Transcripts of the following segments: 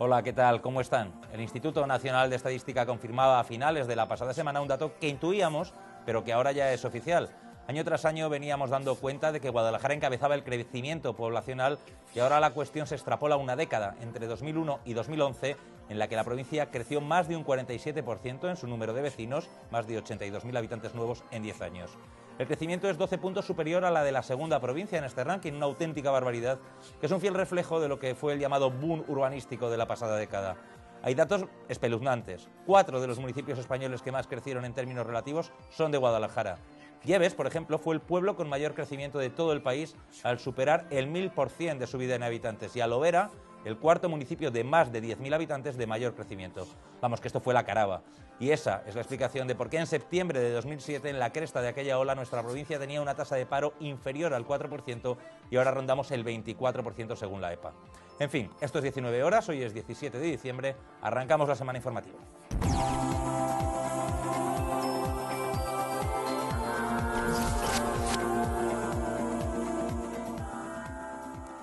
Hola, ¿qué tal? ¿Cómo están? El Instituto Nacional de Estadística confirmaba a finales de la pasada semana un dato que intuíamos, pero que ahora ya es oficial. Año tras año veníamos dando cuenta de que Guadalajara encabezaba el crecimiento poblacional y ahora la cuestión se extrapola una década, entre 2001 y 2011, en la que la provincia creció más de un 47% en su número de vecinos, más de 82.000 habitantes nuevos en 10 años. El crecimiento es 12 puntos superior a la de la segunda provincia en este ranking, una auténtica barbaridad, que es un fiel reflejo de lo que fue el llamado boom urbanístico de la pasada década. Hay datos espeluznantes. 4 de los municipios españoles que más crecieron en términos relativos son de Guadalajara. Lleves, por ejemplo, fue el pueblo con mayor crecimiento de todo el país al superar el 1000% de subida en habitantes, y Alovera, el cuarto municipio de más de 10.000 habitantes de mayor crecimiento. Vamos, que esto fue la caraba. Y esa es la explicación de por qué en septiembre de 2007, en la cresta de aquella ola, nuestra provincia tenía una tasa de paro inferior al 4% y ahora rondamos el 24% según la EPA. En fin, esto es 19 horas, hoy es 17 de diciembre, arrancamos la semana informativa.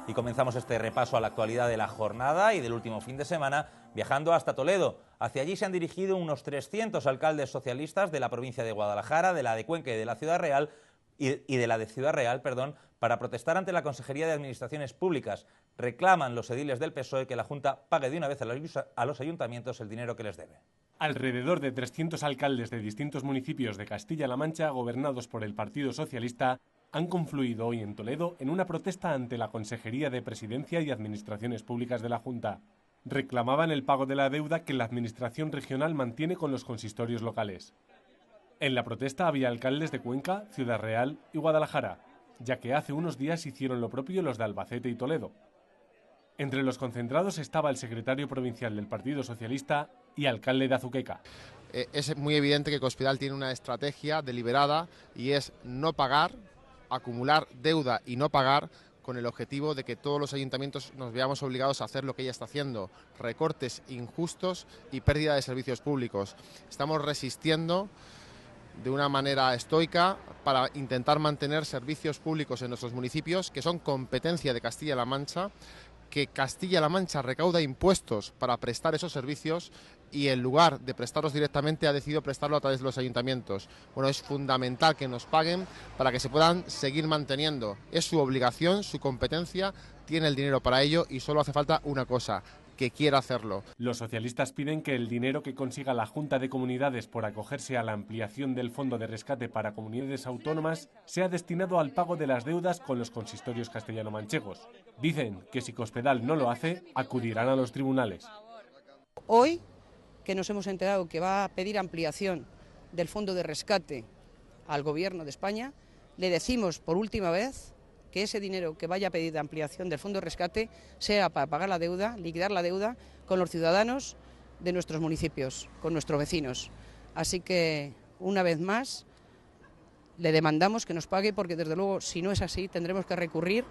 Y comenzamos este repaso a la actualidad de la jornada y del último fin de semana viajando hasta Toledo. Hacia allí se han dirigido unos 300 alcaldes socialistas de la provincia de Guadalajara, de la de Cuenca y de la Ciudad Real, para protestar ante la Consejería de Administraciones Públicas. Reclaman los ediles del PSOE que la Junta pague de una vez a los ayuntamientos el dinero que les debe. Alrededor de 300 alcaldes de distintos municipios de Castilla-La Mancha, gobernados por el Partido Socialista, han confluido hoy en Toledo en una protesta ante la Consejería de Presidencia y Administraciones Públicas de la Junta. Reclamaban el pago de la deuda que la Administración regional mantiene con los consistorios locales. En la protesta había alcaldes de Cuenca, Ciudad Real y Guadalajara, ya que hace unos días hicieron lo propio los de Albacete y Toledo. Entre los concentrados estaba el secretario provincial del Partido Socialista y alcalde de Azuqueca. Es muy evidente que Cospedal tiene una estrategia deliberada y es no pagar, acumular deuda y no pagar, con el objetivo de que todos los ayuntamientos nos veamos obligados a hacer lo que ella está haciendo, recortes injustos y pérdida de servicios públicos. Estamos resistiendo de una manera estoica para intentar mantener servicios públicos en nuestros municipios, que son competencia de Castilla-La Mancha, que Castilla-La Mancha recauda impuestos para prestar esos servicios y en lugar de prestarlos directamente ha decidido prestarlo a través de los ayuntamientos. Bueno, es fundamental que nos paguen para que se puedan seguir manteniendo. Es su obligación, su competencia, tiene el dinero para ello y solo hace falta una cosa: que quiera hacerlo. Los socialistas piden que el dinero que consiga la Junta de Comunidades por acogerse a la ampliación del Fondo de Rescate para Comunidades Autónomas sea destinado al pago de las deudas con los consistorios castellano-manchegos. Dicen que si Cospedal no lo hace, acudirán a los tribunales. Hoy, que nos hemos enterado que va a pedir ampliación del Fondo de Rescate al Gobierno de España, le decimos por última vez que ese dinero que vaya a pedir de ampliación del Fondo de Rescate sea para pagar la deuda, liquidar la deuda con los ciudadanos de nuestros municipios, con nuestros vecinos. Así que, una vez más, le demandamos que nos pague, porque desde luego, si no es así, tendremos que recurrir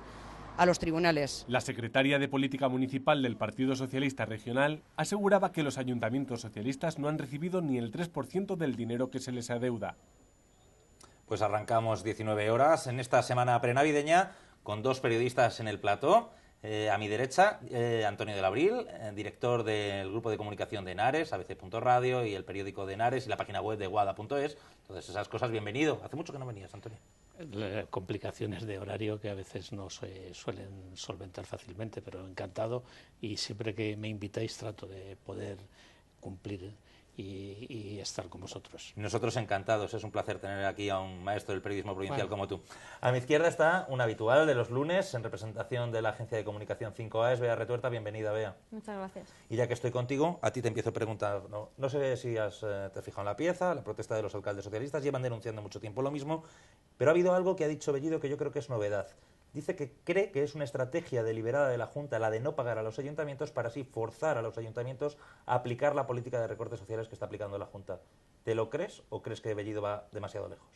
a los tribunales. La secretaria de Política Municipal del Partido Socialista Regional aseguraba que los ayuntamientos socialistas no han recibido ni el 3% del dinero que se les adeuda. Pues arrancamos 19 horas en esta semana prenavideña con dos periodistas en el plató. A mi derecha, Antonio del Abril, director del grupo de comunicación de Henares, abc.radio, y el periódico de Henares y la página web de guada.es. Entonces, esas cosas, bienvenido. Hace mucho que no venías, Antonio. Complicaciones de horario que a veces no se suelen solventar fácilmente, pero encantado, y siempre que me invitáis trato de poder cumplir y estar con vosotros. Nosotros encantados, es un placer tener aquí a un maestro del periodismo provincial como tú. A mi izquierda está un habitual de los lunes en representación de la agencia de comunicación 5A, es Bea Retuerta. Bienvenida, Bea. Muchas gracias. Y ya que estoy contigo, a ti te empiezo preguntando, no sé si te has fijado en la pieza, la protesta de los alcaldes socialistas, llevan denunciando mucho tiempo lo mismo, pero ha habido algo que ha dicho Bellido que yo creo que es novedad. Dice que cree que es una estrategia deliberada de la Junta la de no pagar a los ayuntamientos para así forzar a los ayuntamientos a aplicar la política de recortes sociales que está aplicando la Junta. ¿Te lo crees o crees que Bellido va demasiado lejos?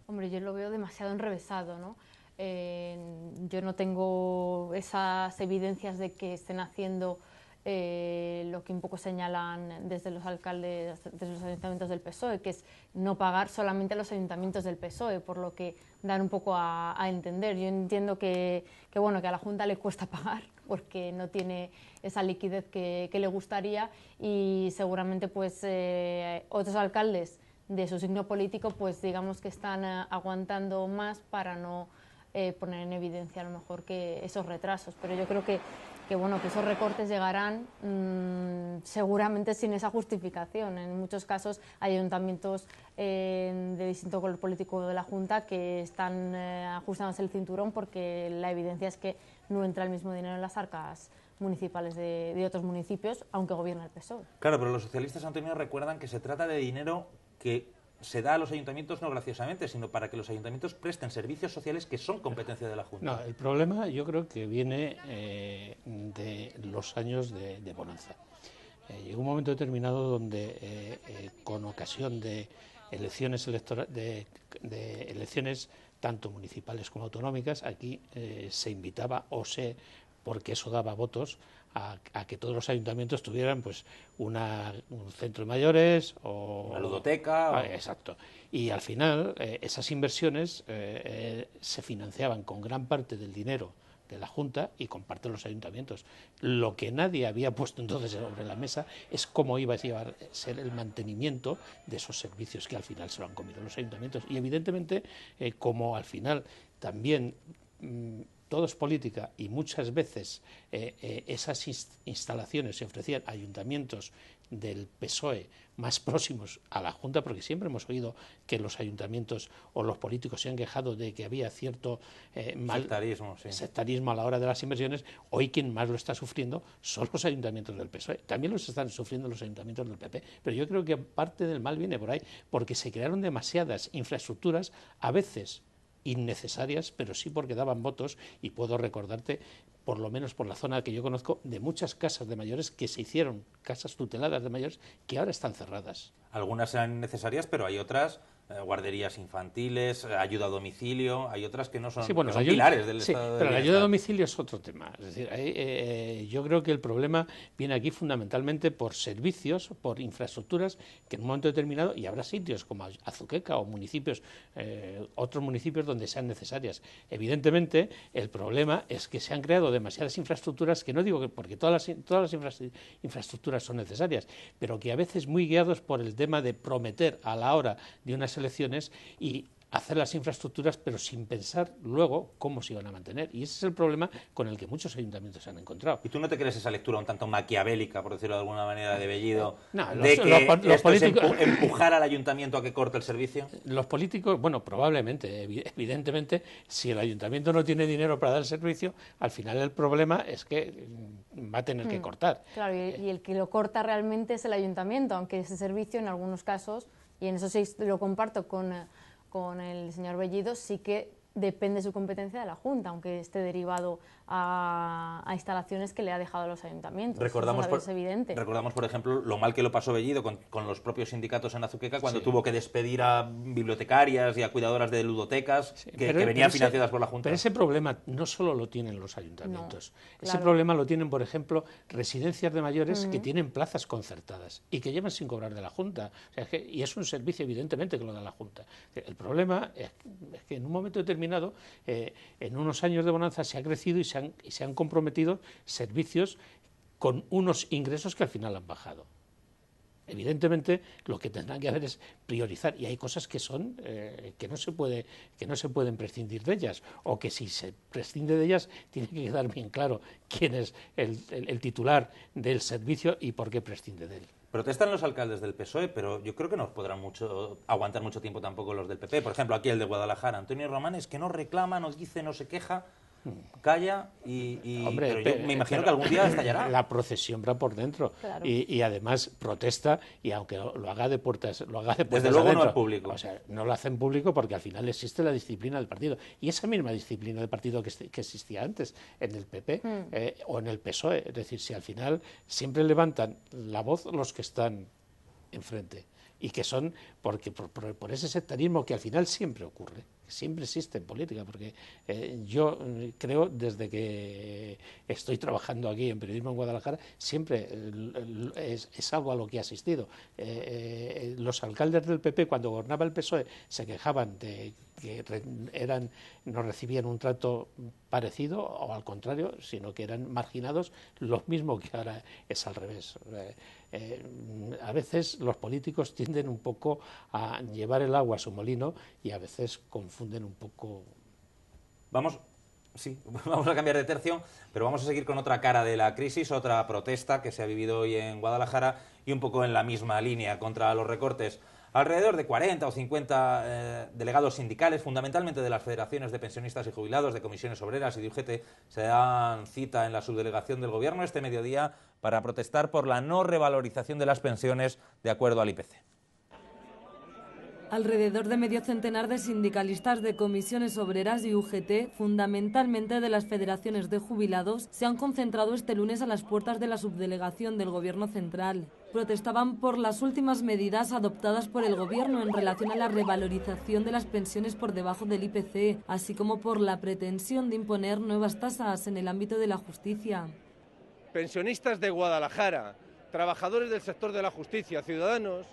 Hombre, yo lo veo demasiado enrevesado, ¿no? Yo no tengo esas evidencias de que estén haciendo lo que un poco señalan desde los alcaldes, desde los ayuntamientos del PSOE, que es no pagar solamente a los ayuntamientos del PSOE, por lo que dan un poco a entender. Yo entiendo que a la Junta le cuesta pagar, porque no tiene esa liquidez que le gustaría, y seguramente pues otros alcaldes de su signo político pues digamos que están aguantando más para no poner en evidencia a lo mejor que esos retrasos, pero yo creo que bueno, que esos recortes llegarán seguramente sin esa justificación. En muchos casos hay ayuntamientos de distinto color político de la Junta que están ajustándose el cinturón porque la evidencia es que no entra el mismo dinero en las arcas municipales de otros municipios, aunque gobierna el PSOE. Claro, pero los socialistas, Antonio, recuerdan que se trata de dinero que se da a los ayuntamientos no graciosamente, sino para que los ayuntamientos presten servicios sociales que son competencia de la Junta. No, el problema yo creo que viene de los años de bonanza. Llegó un momento determinado donde, con ocasión de elecciones de elecciones tanto municipales como autonómicas, aquí se invitaba porque eso daba votos a que todos los ayuntamientos tuvieran pues un centro de mayores o una ludoteca. Exacto. Y al final esas inversiones se financiaban con gran parte del dinero de la Junta y con parte de los ayuntamientos. Lo que nadie había puesto entonces sobre la mesa es cómo iba a ser el mantenimiento de esos servicios que al final se lo han comido los ayuntamientos. Y evidentemente, como al final también todo es política y muchas veces esas instalaciones se ofrecían a ayuntamientos del PSOE más próximos a la Junta, porque siempre hemos oído que los ayuntamientos o los políticos se han quejado de que había cierto sectarismo a la hora de las inversiones. Hoy quien más lo está sufriendo son los ayuntamientos del PSOE. También los están sufriendo los ayuntamientos del PP, pero yo creo que parte del mal viene por ahí, porque se crearon demasiadas infraestructuras, a veces innecesarias, pero sí porque daban votos, y puedo recordarte, por lo menos por la zona que yo conozco, de muchas casas de mayores que se hicieron, casas tuteladas de mayores, que ahora están cerradas. Algunas eran necesarias, pero hay otras, guarderías infantiles, ayuda a domicilio, hay otras que no son, bueno, que son pilares del sí, Estado de pero la bienestar. ayuda a domicilio es otro tema. Es decir, yo creo que el problema viene aquí fundamentalmente por servicios, por infraestructuras, que en un momento determinado, y habrá sitios como Azuqueca o municipios, otros municipios donde sean necesarias. Evidentemente, el problema es que se han creado demasiadas infraestructuras, que no digo que porque todas las infraestructuras son necesarias, pero que a veces muy guiados por el tema de prometer a la hora de unas elecciones y hacer las infraestructuras, pero sin pensar luego cómo se iban a mantener. Y ese es el problema con el que muchos ayuntamientos se han encontrado. ¿Y tú no te crees esa lectura un tanto maquiavélica, por decirlo de alguna manera, de Bellido, no, de que los políticos es empujar al ayuntamiento a que corte el servicio? Los políticos, bueno, probablemente, evidentemente, si el ayuntamiento no tiene dinero para dar el servicio, al final el problema es que va a tener que cortar. Claro, y el que lo corta realmente es el ayuntamiento, aunque ese servicio en algunos casos, y en eso sí lo comparto con el señor Bellido, sí que depende de su competencia de la Junta, aunque esté derivado a instalaciones que le ha dejado a los ayuntamientos. Es evidente. Recordamos, por ejemplo, lo mal que lo pasó Bellido con los propios sindicatos en Azuqueca cuando tuvo que despedir a bibliotecarias y a cuidadoras de ludotecas que venían financiadas por la Junta. Pero ese problema no solo lo tienen los ayuntamientos. No, ese problema lo tienen, por ejemplo, residencias de mayores que tienen plazas concertadas y que llevan sin cobrar de la Junta. O sea, y es un servicio, evidentemente, que lo da la Junta. El problema es que en un momento determinado, en unos años de bonanza, se ha crecido y se han comprometido servicios con unos ingresos que al final han bajado. Evidentemente, lo que tendrán que hacer es priorizar, y hay cosas que son que no se pueden prescindir de ellas, o que si se prescinde de ellas tiene que quedar bien claro quién es el titular del servicio y por qué prescinde de él. Protestan los alcaldes del PSOE, pero yo creo que no podrán aguantar mucho tiempo tampoco los del PP. Por ejemplo, aquí el de Guadalajara, Antonio Román, es que no reclama, no dice, no se queja, calla Hombre, pero yo me imagino que algún día estallará. La procesión va por dentro, claro. y además protesta, y aunque lo haga de puertas Desde luego adentro, no al público. O sea, no lo hace en público porque al final existe la disciplina del partido, y esa misma disciplina del partido que existía antes en el PP o en el PSOE. Es decir, si al final siempre levantan la voz los que están enfrente, y que son porque por ese sectarismo que al final siempre ocurre, siempre existe en política, porque yo creo, desde que estoy trabajando aquí en periodismo en Guadalajara, siempre es algo a lo que he asistido. Los alcaldes del PP, cuando gobernaba el PSOE, se quejaban de que no recibían un trato parecido o al contrario, sino que eran marginados, lo mismo que ahora es al revés. A veces los políticos tienden un poco a llevar el agua a su molino y a veces confunden un poco. Vamos a cambiar de tercio, pero vamos a seguir con otra cara de la crisis, otra protesta que se ha vivido hoy en Guadalajara y un poco en la misma línea contra los recortes. Alrededor de 40 o 50 delegados sindicales, fundamentalmente de las federaciones de pensionistas y jubilados, de comisiones obreras y de UGT, se dan cita en la subdelegación del Gobierno este mediodía para protestar por la no revalorización de las pensiones de acuerdo al IPC. Alrededor de medio centenar de sindicalistas de comisiones obreras y UGT, fundamentalmente de las federaciones de jubilados, se han concentrado este lunes a las puertas de la subdelegación del Gobierno central. Protestaban por las últimas medidas adoptadas por el Gobierno en relación a la revalorización de las pensiones por debajo del IPC, así como por la pretensión de imponer nuevas tasas en el ámbito de la justicia. Pensionistas de Guadalajara, trabajadores del sector de la justicia, ciudadanos,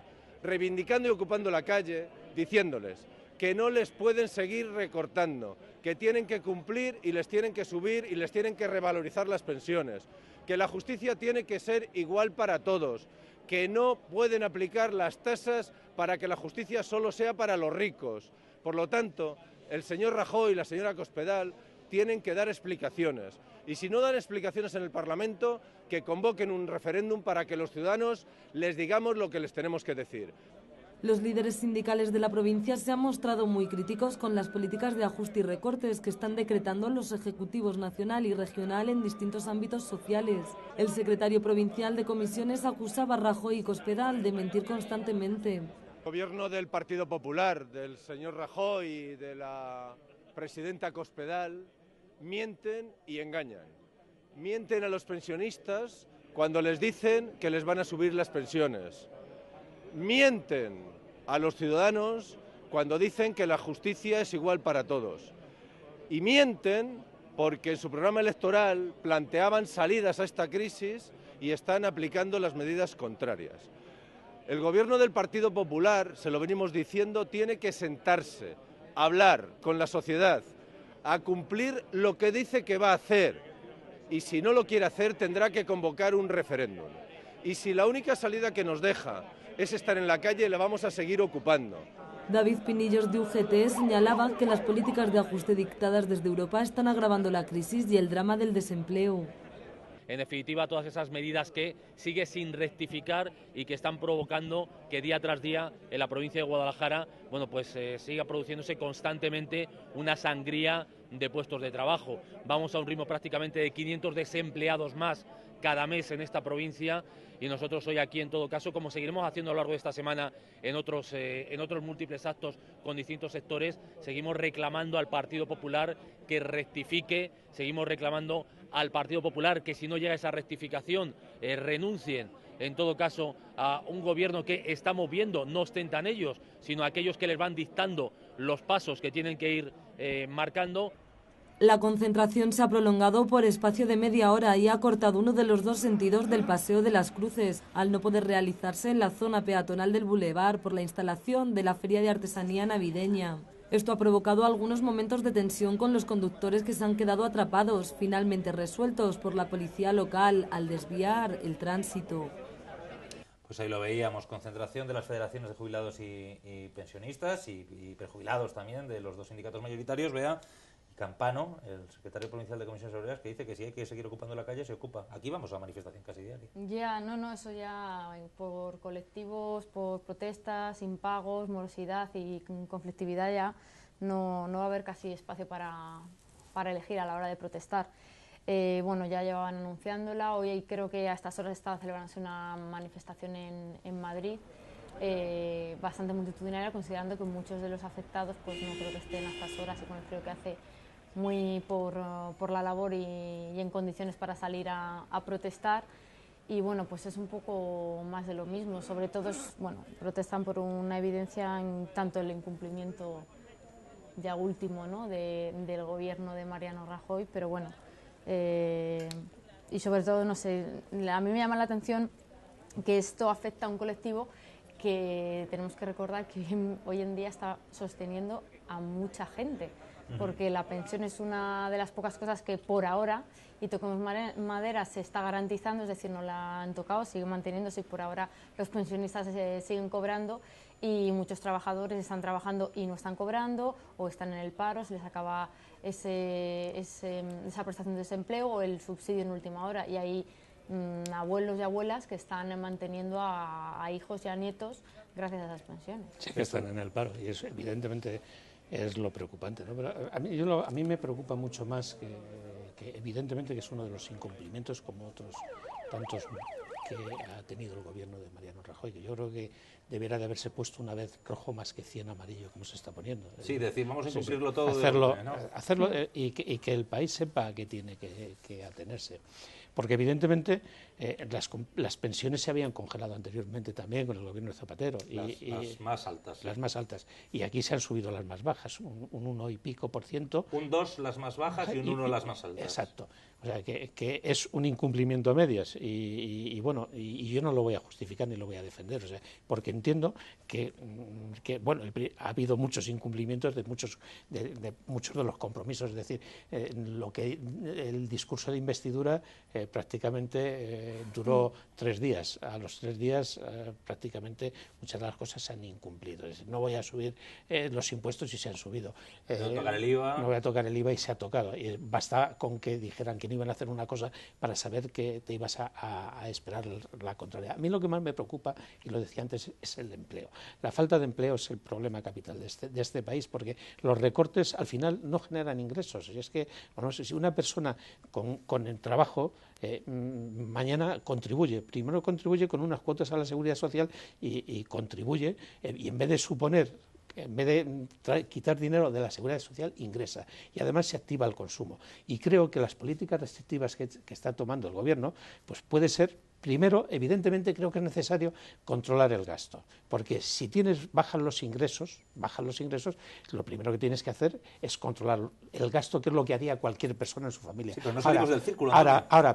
reivindicando y ocupando la calle, diciéndoles que no les pueden seguir recortando, que tienen que cumplir y les tienen que subir y les tienen que revalorizar las pensiones, que la justicia tiene que ser igual para todos, que no pueden aplicar las tasas para que la justicia solo sea para los ricos. Por lo tanto, el señor Rajoy y la señora Cospedal tienen que dar explicaciones. Y si no dan explicaciones en el Parlamento, que convoquen un referéndum para que los ciudadanos les digamos lo que les tenemos que decir. Los líderes sindicales de la provincia se han mostrado muy críticos con las políticas de ajuste y recortes que están decretando los ejecutivos nacional y regional en distintos ámbitos sociales. El secretario provincial de comisiones acusaba a Rajoy y Cospedal de mentir constantemente. El gobierno del Partido Popular, del señor Rajoy y de la presidenta Cospedal, mienten y engañan. Mienten a los pensionistas cuando les dicen que les van a subir las pensiones. Mienten a los ciudadanos cuando dicen que la justicia es igual para todos. Y mienten porque en su programa electoral planteaban salidas a esta crisis y están aplicando las medidas contrarias. El gobierno del Partido Popular, se lo venimos diciendo, tiene que sentarse, hablar con la sociedad, a cumplir lo que dice que va a hacer, y si no lo quiere hacer tendrá que convocar un referéndum. Y si la única salida que nos deja es estar en la calle, la vamos a seguir ocupando. David Pinillos de UGT señalaba que las políticas de ajuste dictadas desde Europa están agravando la crisis y el drama del desempleo. En definitiva, todas esas medidas que sigue sin rectificar y que están provocando que día tras día en la provincia de Guadalajara, siga produciéndose constantemente una sangría de puestos de trabajo. Vamos a un ritmo prácticamente de 500 desempleados más cada mes en esta provincia y nosotros hoy aquí, en todo caso, como seguiremos haciendo a lo largo de esta semana en otros múltiples actos con distintos sectores, seguimos reclamando al Partido Popular que rectifique, seguimos reclamando al Partido Popular que si no llega esa rectificación renuncien en todo caso a un gobierno que estamos viendo, no ostentan ellos, sino aquellos que les van dictando los pasos que tienen que ir marcando. La concentración se ha prolongado por espacio de media hora y ha cortado uno de los dos sentidos del Paseo de las Cruces, al no poder realizarse en la zona peatonal del Boulevard por la instalación de la Feria de Artesanía Navideña. Esto ha provocado algunos momentos de tensión con los conductores que se han quedado atrapados, finalmente resueltos por la policía local al desviar el tránsito. Pues ahí lo veíamos, concentración de las federaciones de jubilados y pensionistas y prejubilados también, de los dos sindicatos mayoritarios, vea. Campano, el secretario provincial de Comisiones Obreras, que dice que si hay que seguir ocupando la calle, se ocupa. Aquí vamos a manifestación casi diaria. Ya, eso ya por colectivos, por protestas, impagos, morosidad y conflictividad ya no va a haber casi espacio para elegir a la hora de protestar. Ya llevaban anunciándola, hoy creo que a estas horas está celebrándose una manifestación en Madrid, bastante multitudinaria, considerando que muchos de los afectados pues no creo que estén a estas horas y con el frío que hace muy por la labor y en condiciones para salir a protestar. Y pues es un poco más de lo mismo, sobre todo protestan por una evidencia en tanto el incumplimiento ya último, ¿no?, del gobierno de Mariano Rajoy, pero bueno, y sobre todo, no sé, a mí me llama la atención que esto afecta a un colectivo que tenemos que recordar que hoy en día está sosteniendo a mucha gente, porque la pensión es una de las pocas cosas que por ahora, y tocamos madera, se está garantizando, es decir, no la han tocado, sigue manteniéndose y por ahora los pensionistas siguen cobrando y muchos trabajadores están trabajando y no están cobrando o están en el paro, se les acaba esa prestación de desempleo o el subsidio en última hora, y hay abuelos y abuelas que están manteniendo a hijos y a nietos gracias a esas pensiones. Sí, que están en el paro y eso evidentemente es lo preocupante, ¿no? Pero a mí me preocupa mucho más que evidentemente que es uno de los incumplimientos, como otros tantos que ha tenido el gobierno de Mariano Rajoy, que yo creo que debería de haberse puesto una vez rojo más que 100 amarillo, como se está poniendo. Sí, decir, vamos a incumplirlo todo. Hacerlo y que el país sepa a qué tiene que atenerse. Porque evidentemente las pensiones se habían congelado anteriormente también con el gobierno de Zapatero. Las más altas. Las más altas. Y aquí se han subido las más bajas, un 1 y pico %. Un 2 las más bajas y un 1 las más altas. Exacto. O sea, que es un incumplimiento a medias y bueno, y yo no lo voy a justificar ni lo voy a defender, o sea, porque entiendo que bueno, ha habido muchos incumplimientos de muchos de los compromisos, es decir, el discurso de investidura prácticamente duró 3 días. A los 3 días prácticamente muchas de las cosas se han incumplido. Es decir, no voy a subir los impuestos y se han subido. No voy a tocar el IVA. No voy a tocar el IVA y se ha tocado. Y basta con que dijeran que no iban a hacer una cosa para saber que te ibas a esperar la contraria. A mí lo que más me preocupa, y lo decía antes, es el empleo. La falta de empleo es el problema capital de este país, porque los recortes al final no generan ingresos. Y es que, bueno, si una persona con el trabajo mañana contribuye, primero contribuye con unas cuotas a la seguridad social y contribuye, y en vez de suponer, en vez de quitar dinero de la seguridad social, ingresa y además se activa el consumo. Y creo que las políticas restrictivas que está tomando el gobierno, pues puede ser, primero, evidentemente creo que es necesario controlar el gasto, porque si bajan los ingresos, lo primero que tienes que hacer es controlar el gasto, que es lo que haría cualquier persona en su familia. Sí, pero no salimos del círculo.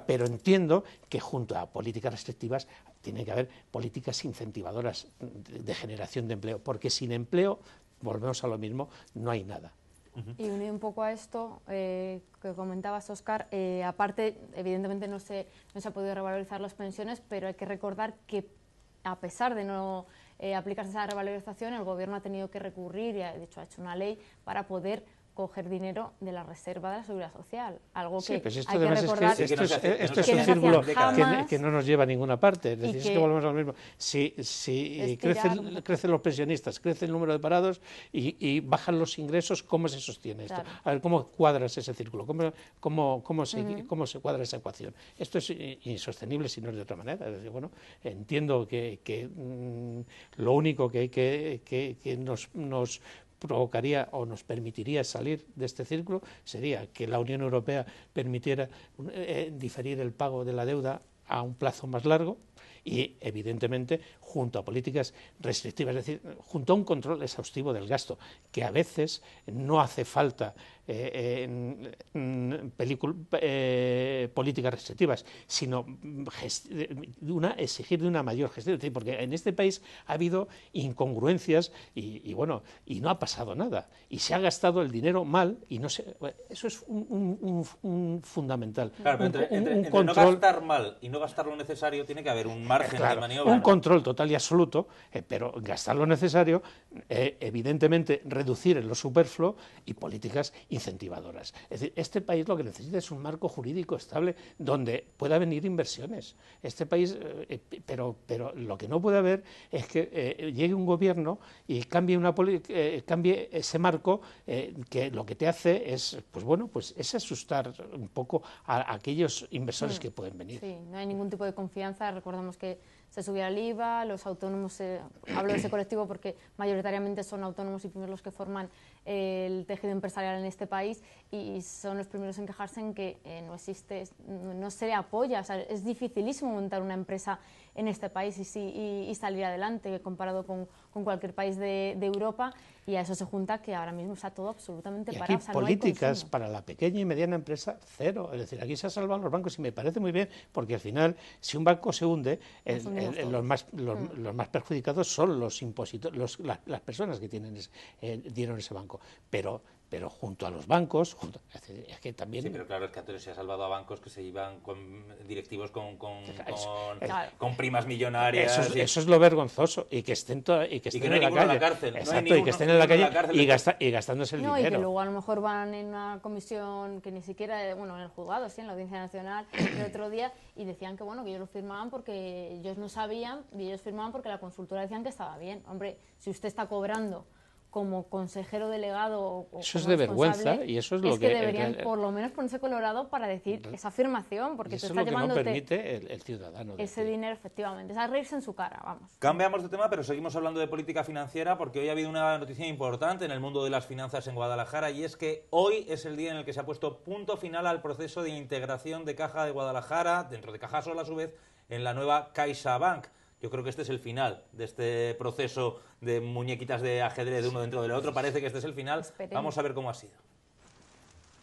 Pero entiendo que junto a políticas restrictivas tiene que haber políticas incentivadoras de generación de empleo, porque sin empleo, volvemos a lo mismo, no hay nada. Y unido un poco a esto que comentabas, Óscar, aparte, evidentemente no se ha podido revalorizar las pensiones, pero hay que recordar que a pesar de no aplicarse esa revalorización, el Gobierno ha tenido que recurrir y de hecho ha hecho una ley para poder coger dinero de la reserva de la Seguridad Social, algo que pues esto hay que recordar esto es un círculo que no nos lleva a ninguna parte, es decir, es que volvemos a lo mismo. Si crecen los pensionistas, crece el número de parados y bajan los ingresos, ¿cómo se sostiene esto? Claro. A ver, ¿cómo cuadras ese círculo? ¿Cómo se cuadra esa ecuación? Esto es insostenible si no es de otra manera. Es decir, bueno, entiendo que lo único que nos provocaría o nos permitiría salir de este círculo sería que la Unión Europea permitiera diferir el pago de la deuda a un plazo más largo y, evidentemente, junto a políticas restrictivas, es decir, junto a un control exhaustivo del gasto, que a veces no hace falta políticas restrictivas, sino exigir de una mayor gestión, es decir, porque en este país ha habido incongruencias y no ha pasado nada, y se ha gastado el dinero mal y no se, eso es un fundamental. Claro, entre no gastar mal y no gastar lo necesario tiene que haber un margen de maniobra. Un control total y absoluto, pero gastar lo necesario, evidentemente reducir en lo superfluo y políticas incentivadoras. Es decir, este país lo que necesita es un marco jurídico estable donde pueda venir inversiones. Este país, pero lo que no puede haber es que llegue un gobierno y cambie ese marco que lo que te hace es, es asustar un poco a aquellos inversores que pueden venir. Sí, no hay ningún tipo de confianza. Recordamos que se subía el IVA, los autónomos, hablo de ese colectivo porque mayoritariamente son autónomos y pymes los que forman el tejido empresarial en este país y son los primeros en quejarse en que no se le apoya, o sea, es dificilísimo montar una empresa en este país y salir adelante comparado con cualquier país de Europa, y a eso se junta que ahora mismo está todo absolutamente parado. Aquí políticas para la pequeña y mediana empresa, cero. Es decir, aquí se han salvado los bancos y me parece muy bien, porque al final, si un banco se hunde, los más perjudicados son los impositores, las personas que tienen dinero en ese banco. Pero junto a los bancos, es que también... Sí, pero claro, es que Antonio se ha salvado a bancos que se iban con directivos con primas millonarias. Eso es lo vergonzoso, y que estén no en la calle. Cárcel. Exacto, y que estén en la calle y gastándose el dinero. Y que luego a lo mejor van en una comisión que ni siquiera, bueno, en el juzgado, sí, en la Audiencia Nacional, el otro día, y decían que bueno, que ellos lo firmaban porque ellos no sabían, y ellos firmaban porque la consultora decían que estaba bien. Hombre, si usted está cobrando como consejero delegado o eso es de vergüenza, y eso es lo que deberían por lo menos ponerse colorado para decir esa afirmación, porque eso te es está lo que llevando no permite el ciudadano ese dinero, efectivamente, es a reírse en su cara, vamos. Cambiamos de tema, pero seguimos hablando de política financiera, porque hoy ha habido una noticia importante en el mundo de las finanzas en Guadalajara, y es que hoy es el día en el que se ha puesto punto final al proceso de integración de Caja de Guadalajara, dentro de Cajasol a su vez, en la nueva CaixaBank. Yo creo que este es el final de este proceso de muñequitas de ajedrez de uno dentro del otro. Parece que este es el final. Esperemos. Vamos a ver cómo ha sido.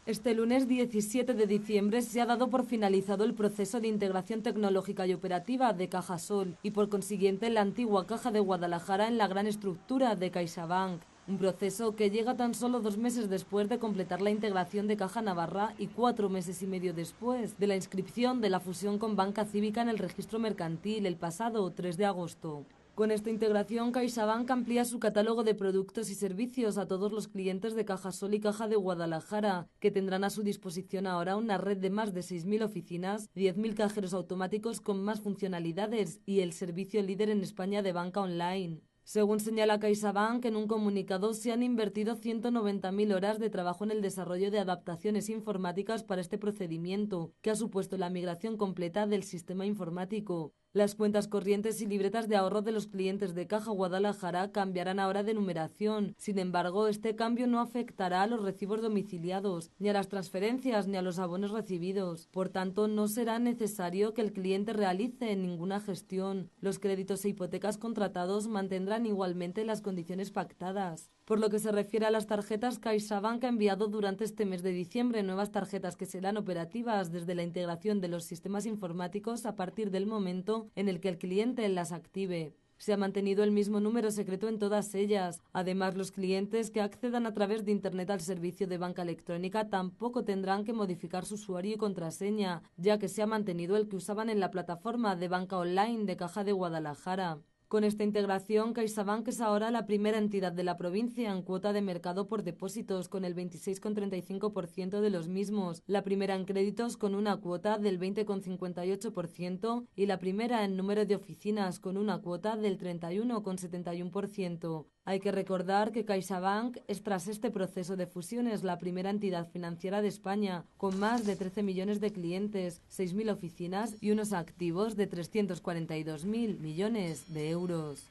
Este lunes 17 de diciembre se ha dado por finalizado el proceso de integración tecnológica y operativa de Cajasol y por consiguiente la antigua Caja de Guadalajara en la gran estructura de CaixaBank. Un proceso que llega tan solo 2 meses después de completar la integración de Caja Navarra y 4 meses y medio después de la inscripción de la fusión con Banca Cívica en el registro mercantil el pasado 3 de agosto. Con esta integración, CaixaBank amplía su catálogo de productos y servicios a todos los clientes de Cajasol y Caja de Guadalajara, que tendrán a su disposición ahora una red de más de 6.000 oficinas, 10.000 cajeros automáticos con más funcionalidades y el servicio líder en España de banca online. Según señala CaixaBank, en un comunicado se han invertido 190.000 horas de trabajo en el desarrollo de adaptaciones informáticas para este procedimiento, que ha supuesto la migración completa del sistema informático. Las cuentas corrientes y libretas de ahorro de los clientes de Caja Guadalajara cambiarán ahora de numeración. Sin embargo, este cambio no afectará a los recibos domiciliados, ni a las transferencias, ni a los abonos recibidos. Por tanto, no será necesario que el cliente realice ninguna gestión. Los créditos e hipotecas contratados mantendrán igualmente las condiciones pactadas. Por lo que se refiere a las tarjetas, CaixaBank ha enviado durante este mes de diciembre nuevas tarjetas que serán operativas desde la integración de los sistemas informáticos a partir del momento en el que el cliente las active. Se ha mantenido el mismo número secreto en todas ellas. Además, los clientes que accedan a través de Internet al servicio de banca electrónica tampoco tendrán que modificar su usuario y contraseña, ya que se ha mantenido el que usaban en la plataforma de banca online de Caja de Guadalajara. Con esta integración, CaixaBank es ahora la primera entidad de la provincia en cuota de mercado por depósitos, con el 26,35% de los mismos, la primera en créditos con una cuota del 20,58% y la primera en número de oficinas con una cuota del 31,71%. Hay que recordar que CaixaBank es, tras este proceso de fusiones, la primera entidad financiera de España, con más de 13 millones de clientes, 6.000 oficinas y unos activos de 342.000 millones de euros.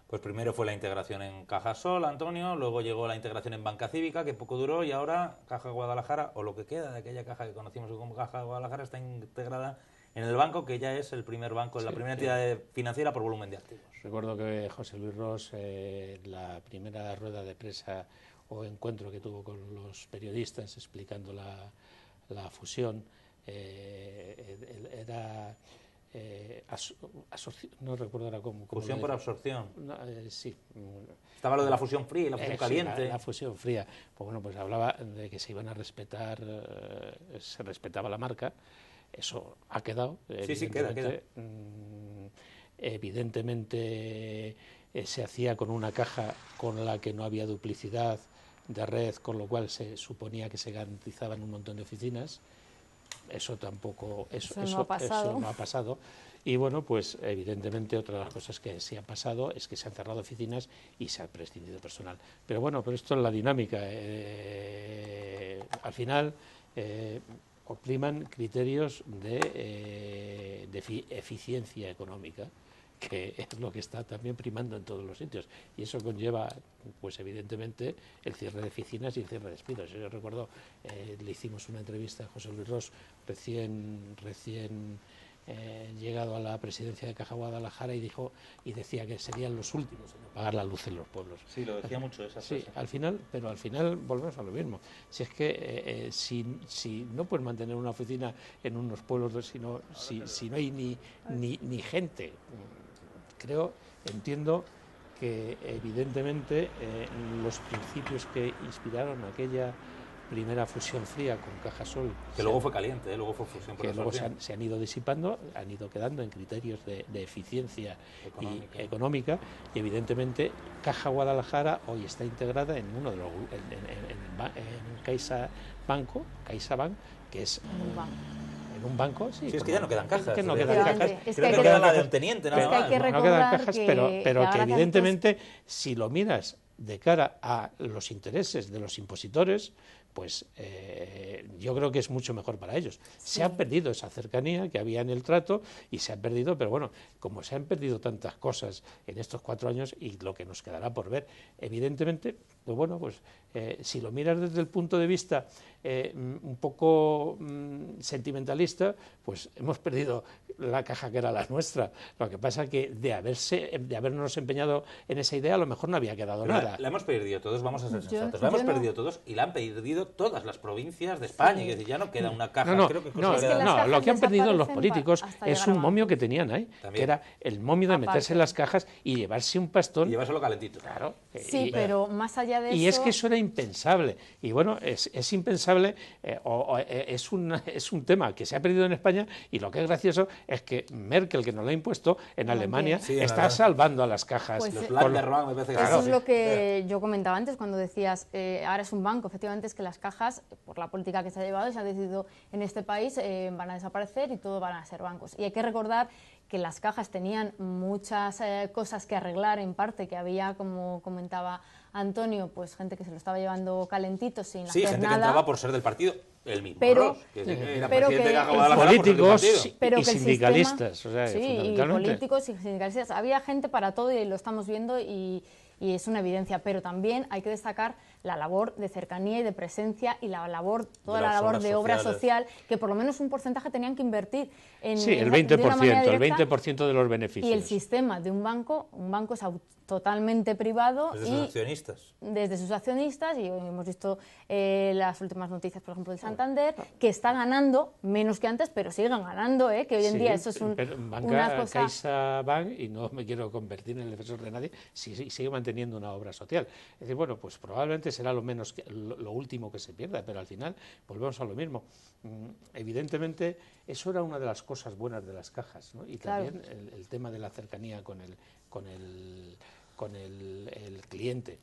Pues primero fue la integración en Cajasol, Antonio, luego llegó la integración en Banca Cívica, que poco duró, y ahora Caja Guadalajara, o lo que queda de aquella caja que conocimos como Caja Guadalajara, está integrada en el banco, que ya es el primer banco, la primera entidad financiera por volumen de activos. Recuerdo que José Luis Ros, la primera rueda de prensa o encuentro que tuvo con los periodistas explicando la fusión, era... no recuerdo ahora cómo fusión por absorción. No, sí. Estaba lo de la fusión fría y la fusión caliente. Sí, la fusión fría. Pues bueno, pues hablaba de que se iban a respetar, se respetaba la marca. Eso ha quedado. Sí, queda. Evidentemente se hacía con una caja con la que no había duplicidad de red, con lo cual se suponía que se garantizaban un montón de oficinas. Eso tampoco, eso no ha pasado. Y bueno, pues evidentemente otra de las cosas que sí han pasado es que se han cerrado oficinas y se ha prescindido personal. Pero bueno, pero esto es la dinámica. Al final priman criterios de eficiencia económica, que es lo que está también primando en todos los sitios, y eso conlleva, pues evidentemente, el cierre de oficinas y el cierre de despidos. Yo recuerdo, le hicimos una entrevista a José Luis Ros recién llegado a la presidencia de Caja Guadalajara y decía que serían los últimos en pagar la luz en los pueblos. Sí, lo decía mucho esa frase. Sí, al final volvemos a lo mismo. Si es que si no puedes mantener una oficina en unos pueblos, si no hay ni gente, entiendo que evidentemente los principios que inspiraron aquella primera fusión fría con Cajasol, que luego fue caliente, luego fue fusión, que luego se han ido disipando, han ido quedando en criterios de eficiencia económica, y evidentemente Caja Guadalajara hoy está integrada en uno de los en CaixaBank, que es un banco, sí. Sí, es que ya no quedan cajas. Es que no quedan cajas. Es Creo que queda la de un teniente, nada más. No quedan cajas, pero que evidentemente, si lo miras de cara a los intereses de los impositores, pues yo creo que es mucho mejor para ellos. Sí. Se ha perdido esa cercanía que había en el trato y se ha perdido, pero bueno, como se han perdido tantas cosas en estos 4 años y lo que nos quedará por ver, evidentemente, pues bueno, pues si lo miras desde el punto de vista un poco sentimentalista, pues hemos perdido la caja que era la nuestra. Lo que pasa es que de habernos empeñado en esa idea, a lo mejor no había quedado nada. La hemos perdido todos, vamos a ser sensatos. La hemos perdido todos y la han perdido todas las provincias de España. Sí. Es decir, ya no queda una caja. Lo que han perdido los políticos es un momio que tenían ahí, que era el momio de meterse en las cajas y llevarse un pastón. Y llevárselo calentito. Claro. Sí, pero más allá de eso... Y es que eso era impensable. Y bueno, es impensable, es un tema que se ha perdido en España, y lo que es gracioso es que Merkel, que nos lo ha impuesto, en Alemania está salvando a las cajas. Pues los Landerroan, me parece que eso es lo que yo comentaba antes cuando decías, ahora es un banco. Efectivamente, es que las cajas, por la política que se ha llevado y se ha decidido en este país, van a desaparecer y todo van a ser bancos. Y hay que recordar que las cajas tenían muchas cosas que arreglar, en parte, que había, como comentaba Antonio, pues gente que se lo estaba llevando calentito sin hacer nada. Sí, gente que entraba por ser del partido, el mismo. Pero políticos y sindicalistas. Y políticos y sindicalistas. Había gente para todo y lo estamos viendo y es una evidencia, pero también hay que destacar la labor de cercanía y de presencia y la labor, toda la labor de obra social, que por lo menos un porcentaje tenían que invertir en el 20%, el 20% de los beneficios. Y el sistema de un banco es totalmente privado. Desde sus accionistas. Desde sus accionistas, y hemos visto las últimas noticias, por ejemplo, del Santander, que está ganando menos que antes, pero siguen ganando, que hoy en día eso es una cosa... CaixaBank, y no me quiero convertir en el defensor de nadie, sigue manteniendo una obra social. Es decir, bueno, pues probablemente será lo último que se pierda, pero al final volvemos a lo mismo. Evidentemente, eso era una de las cosas buenas de las cajas, ¿no? Y también el tema de la cercanía con el cliente.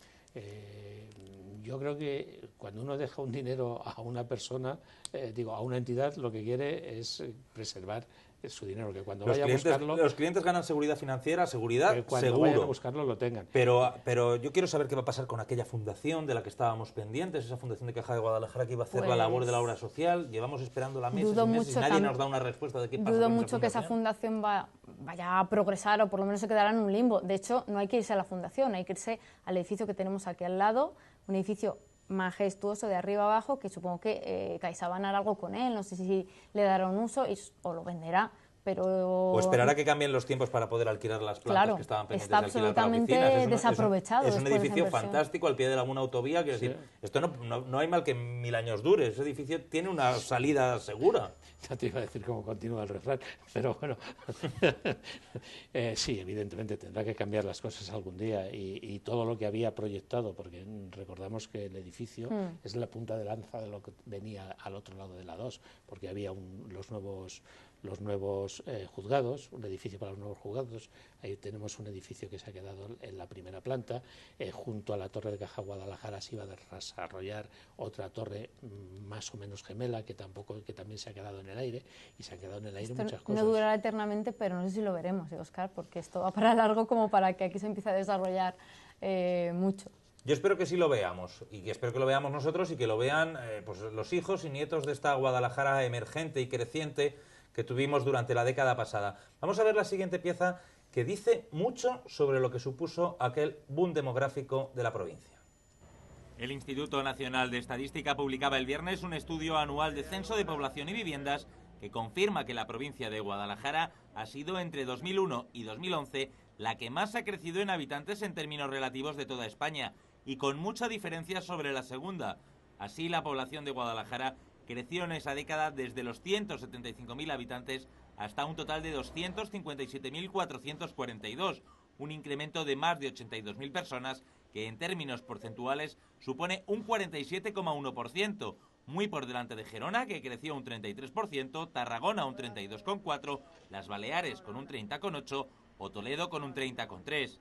Yo creo que cuando uno deja un dinero a una persona, a una entidad, lo que quiere es preservar su dinero, que cuando vaya a buscarlo... Los clientes ganan seguridad financiera, seguridad, que cuando seguro. Vayan a buscarlo lo tengan. Pero yo quiero saber qué va a pasar con aquella fundación de la que estábamos pendientes, esa fundación de Caja de Guadalajara que iba a hacer la labor de la obra social. Llevamos esperando la meses y meses y nadie nos da una respuesta de qué pasa. Dudo mucho que esa fundación vaya a progresar o por lo menos se quedará en un limbo. De hecho, no hay que irse a la fundación, hay que irse al edificio que tenemos aquí al lado, un edificio majestuoso de arriba abajo, que supongo que CaixaBank hará algo con él, no sé si le dará un uso o lo venderá, pero... O esperará que cambien los tiempos para poder alquilar las plantas que estaban pendientes de alquilar para oficinas. Está absolutamente desaprovechado. Es un edificio fantástico al pie de alguna autovía, quiero decir, esto no hay mal que 1000 años dure, ese edificio tiene una salida segura. Ya te iba a decir cómo continúa el refrán, pero bueno, sí, evidentemente tendrá que cambiar las cosas algún día y todo lo que había proyectado, porque recordamos que el edificio es la punta de lanza de lo que venía al otro lado de la 2, porque había los nuevos juzgados, un edificio para los nuevos juzgados. Ahí tenemos un edificio que se ha quedado en la primera planta, junto a la torre de Caja Guadalajara se iba a desarrollar otra torre más o menos gemela que también se ha quedado en el aire, y se han quedado en el aire muchas cosas. No durará eternamente, pero no sé si lo veremos, Óscar, porque esto va para largo como para que aquí se empiece a desarrollar mucho. Yo espero que sí lo veamos, y que espero que lo veamos nosotros y que lo vean pues los hijos y nietos de esta Guadalajara emergente y creciente que tuvimos durante la década pasada. Vamos a ver la siguiente pieza, que dice mucho sobre lo que supuso aquel boom demográfico de la provincia. El Instituto Nacional de Estadística publicaba el viernes un estudio anual de censo de población y viviendas que confirma que la provincia de Guadalajara ha sido entre 2001 y 2011 la que más ha crecido en habitantes en términos relativos de toda España, y con mucha diferencia sobre la segunda. Así, la población de Guadalajara creció en esa década desde los 175.000 habitantes hasta un total de 257.442, un incremento de más de 82.000 personas que en términos porcentuales supone un 47,1%, muy por delante de Gerona, que creció un 33%, Tarragona un 32,4%, las Baleares con un 30,8% o Toledo con un 30,3%.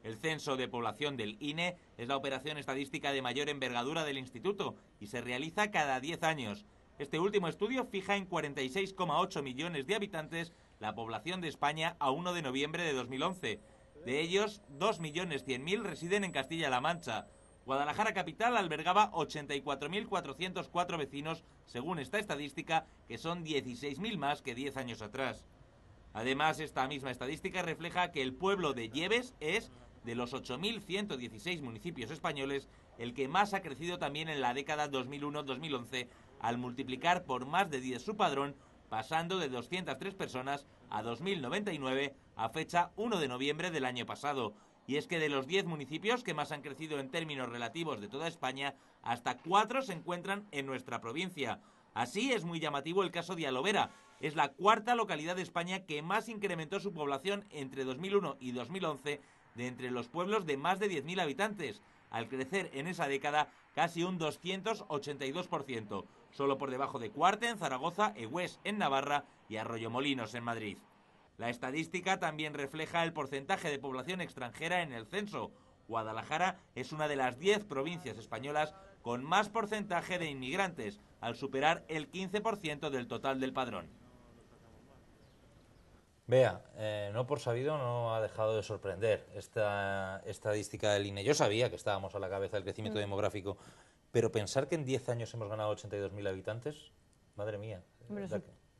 El censo de población del INE es la operación estadística de mayor envergadura del instituto y se realiza cada 10 años. Este último estudio fija en 46,8 millones de habitantes la población de España a 1 de noviembre de 2011. De ellos, 2.100.000 residen en Castilla-La Mancha. Guadalajara capital albergaba 84.404 vecinos, según esta estadística, que son 16.000 más que 10 años atrás. Además, esta misma estadística refleja que el pueblo de Lleves es, de los 8.116 municipios españoles, el que más ha crecido también en la década 2001-2011, al multiplicar por más de 10 su padrón, pasando de 203 personas a 2.099 a fecha 1 de noviembre del año pasado. Y es que de los 10 municipios que más han crecido en términos relativos de toda España, hasta 4 se encuentran en nuestra provincia. Así, es muy llamativo el caso de Alovera. Es la cuarta localidad de España que más incrementó su población entre 2001 y 2011 de entre los pueblos de más de 10.000 habitantes, al crecer en esa década casi un 282%, solo por debajo de Cuarte en Zaragoza, Egués en Navarra y Arroyomolinos en Madrid. La estadística también refleja el porcentaje de población extranjera en el censo. Guadalajara es una de las 10 provincias españolas con más porcentaje de inmigrantes, al superar el 15% del total del padrón. Vea, no por sabido no ha dejado de sorprender esta estadística del INE. Yo sabía que estábamos a la cabeza del crecimiento demográfico, pero pensar que en 10 años hemos ganado 82.000 habitantes, madre mía. Hombre,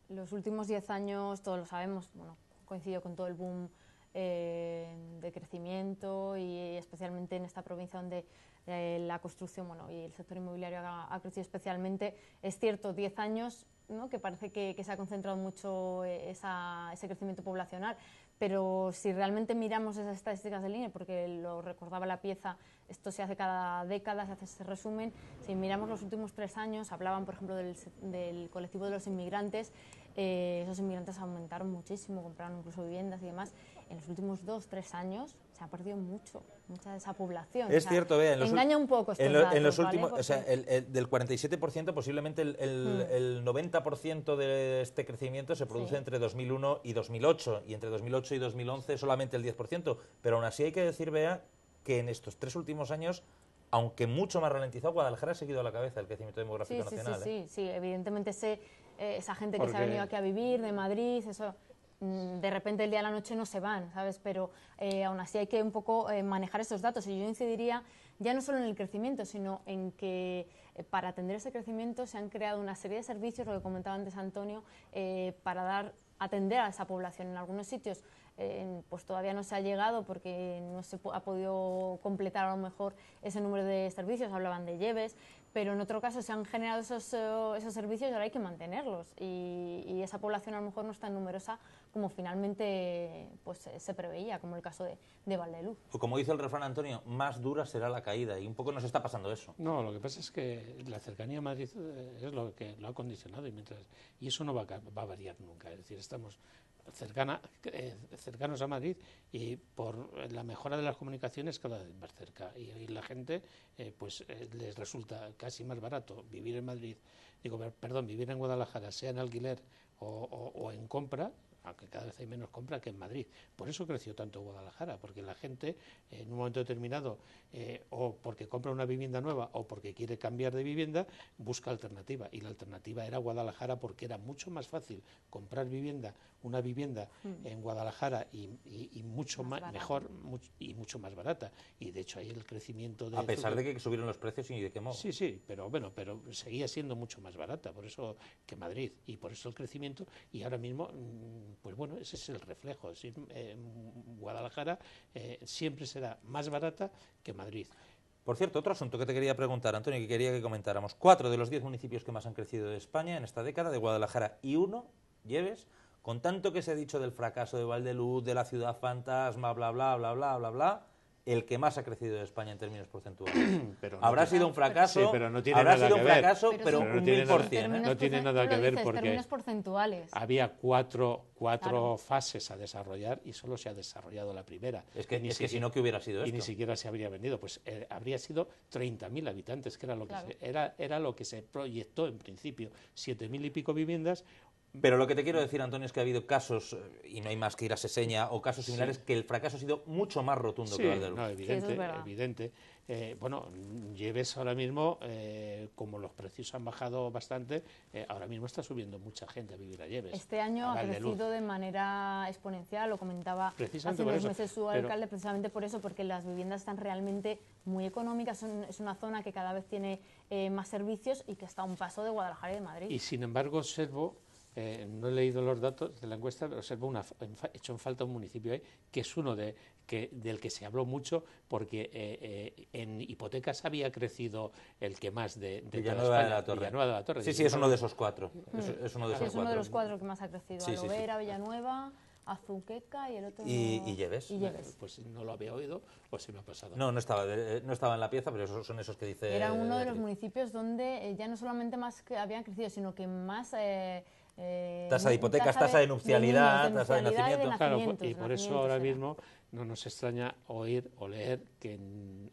los últimos 10 años, todos lo sabemos, bueno, coincidió con todo el boom de crecimiento y especialmente en esta provincia donde la construcción y el sector inmobiliario ha crecido especialmente. Es cierto, 10 años, ¿no?, que parece que se ha concentrado mucho ese crecimiento poblacional, pero si realmente miramos esas estadísticas del INE, porque lo recordaba la pieza, esto se hace cada década, se hace ese resumen, si miramos los últimos 3 años, hablaban por ejemplo del colectivo de los inmigrantes, esos inmigrantes aumentaron muchísimo, compraron incluso viviendas y demás. En los últimos 2-3 años se ha perdido mucha de esa población. Es cierto, vea, engaña un poco estos datos, en los ¿vale? últimos, o sea, del 47%, posiblemente el 90% de este crecimiento se produce entre 2001 y 2008, y entre 2008 y 2011 solamente el 10%, pero aún así hay que decir, Bea, que en estos 3 últimos años, aunque mucho más ralentizado, Guadalajara ha seguido a la cabeza del crecimiento demográfico nacional. Sí, evidentemente esa gente que se ha venido aquí a vivir de Madrid, eso de repente el día a la noche no se van, ¿sabes? Pero aún así hay que un poco manejar esos datos, y yo incidiría ya no solo en el crecimiento, sino en que para atender ese crecimiento se han creado una serie de servicios, lo que comentaba antes Antonio, para atender a esa población. En algunos sitios pues todavía no se ha llegado porque no se ha podido completar a lo mejor ese número de servicios, hablaban de Lleves, pero en otro caso se han generado esos servicios y ahora hay que mantenerlos, y esa población a lo mejor no es tan numerosa como finalmente pues se preveía, como el caso de Valdeluz. O como dice el refrán, Antonio, más dura será la caída, y un poco nos está pasando eso. No, lo que pasa es que la cercanía a Madrid es lo que lo ha condicionado, y eso no va a variar nunca. Es decir, estamos cercanos a Madrid, y por la mejora de las comunicaciones cada vez más cerca, y la gente les resulta casi más barato vivir en Madrid, vivir en Guadalajara, sea en alquiler o en compra, aunque cada vez hay menos compra, que en Madrid. Por eso creció tanto Guadalajara, porque la gente en un momento determinado, o porque compra una vivienda nueva o porque quiere cambiar de vivienda, busca alternativa, y la alternativa era Guadalajara, porque era mucho más fácil comprar una vivienda en Guadalajara y mucho más mejor y mucho más barata, y de hecho ahí el crecimiento a pesar de que subieron los precios y de qué modo. Sí, pero seguía siendo mucho más barata, por eso que Madrid, y por eso el crecimiento, y ahora mismo pues bueno, ese es el reflejo. Es decir, Guadalajara siempre será más barata que Madrid. Por cierto, otro asunto que te quería preguntar, Antonio, que quería que comentáramos. 4 de los 10 municipios que más han crecido de España en esta década, de Guadalajara, y 1, Lleves, con tanto que se ha dicho del fracaso de Valdeluz, de la ciudad fantasma, bla, bla, bla, bla, bla, bla, el que más ha crecido de España en términos porcentuales. Pero habrá sido un fracaso, sí, pero no tiene habrá nada sido que un ver. fracaso, pero no un tiene 1000%. nada- no tiene nada que ver porque términos porcentuales. había cuatro Claro. fases a desarrollar y solo se ha desarrollado la primera. Es que, Ni es que si siquiera- no, ¿qué hubiera sido y esto? ni siquiera se habría vendido, pues habría sido 30.000 habitantes, que era lo que Claro. era lo que se proyectó en principio, 7.000 y pico viviendas. Pero lo que te quiero decir, Antonio, es que ha habido casos, y no hay más que ir a Seseña, o casos similares, que el fracaso ha sido mucho más rotundo Sí, que Valdeluz. no, evidente, eso es verdad. evidente. Bueno, Lleves ahora mismo, como los precios han bajado bastante, ahora mismo está subiendo mucha gente a vivir a Lleves. Este año a ha Valdeluz. crecido de manera exponencial, lo comentaba Precisamente hace por unos eso, meses su pero- alcalde, precisamente por eso, porque las viviendas están realmente muy económicas, es una zona que cada vez tiene más servicios y que está a un paso de Guadalajara y de Madrid. Y sin embargo observo, no he leído los datos de la encuesta, pero observo hecho en falta un municipio ahí, que es uno del que se habló mucho, porque en hipotecas había crecido el que más de toda Villanueva España, de la Torre. Villanueva de la Torre. Sí, sí, es uno de esos 4. Es uno de Sí, esos es uno de los 4. 4 que más ha crecido. Sí, sí, sí. Alovera, Villanueva, Azuqueca y el otro... Y Lleves. Y Lleves. Pues no lo había oído o se me ha pasado. No estaba en la pieza, pero esos son esos que dice... Era uno de los Beatriz. municipios donde ya no solamente más que habían crecido, sino que más... Tasa de hipotecas, tasa de nupcialidad, niños, tasa de nupcialidad y nacimiento. Claro, nacimientos, y por nacimientos eso ahora era. mismo no nos extraña oír o leer que en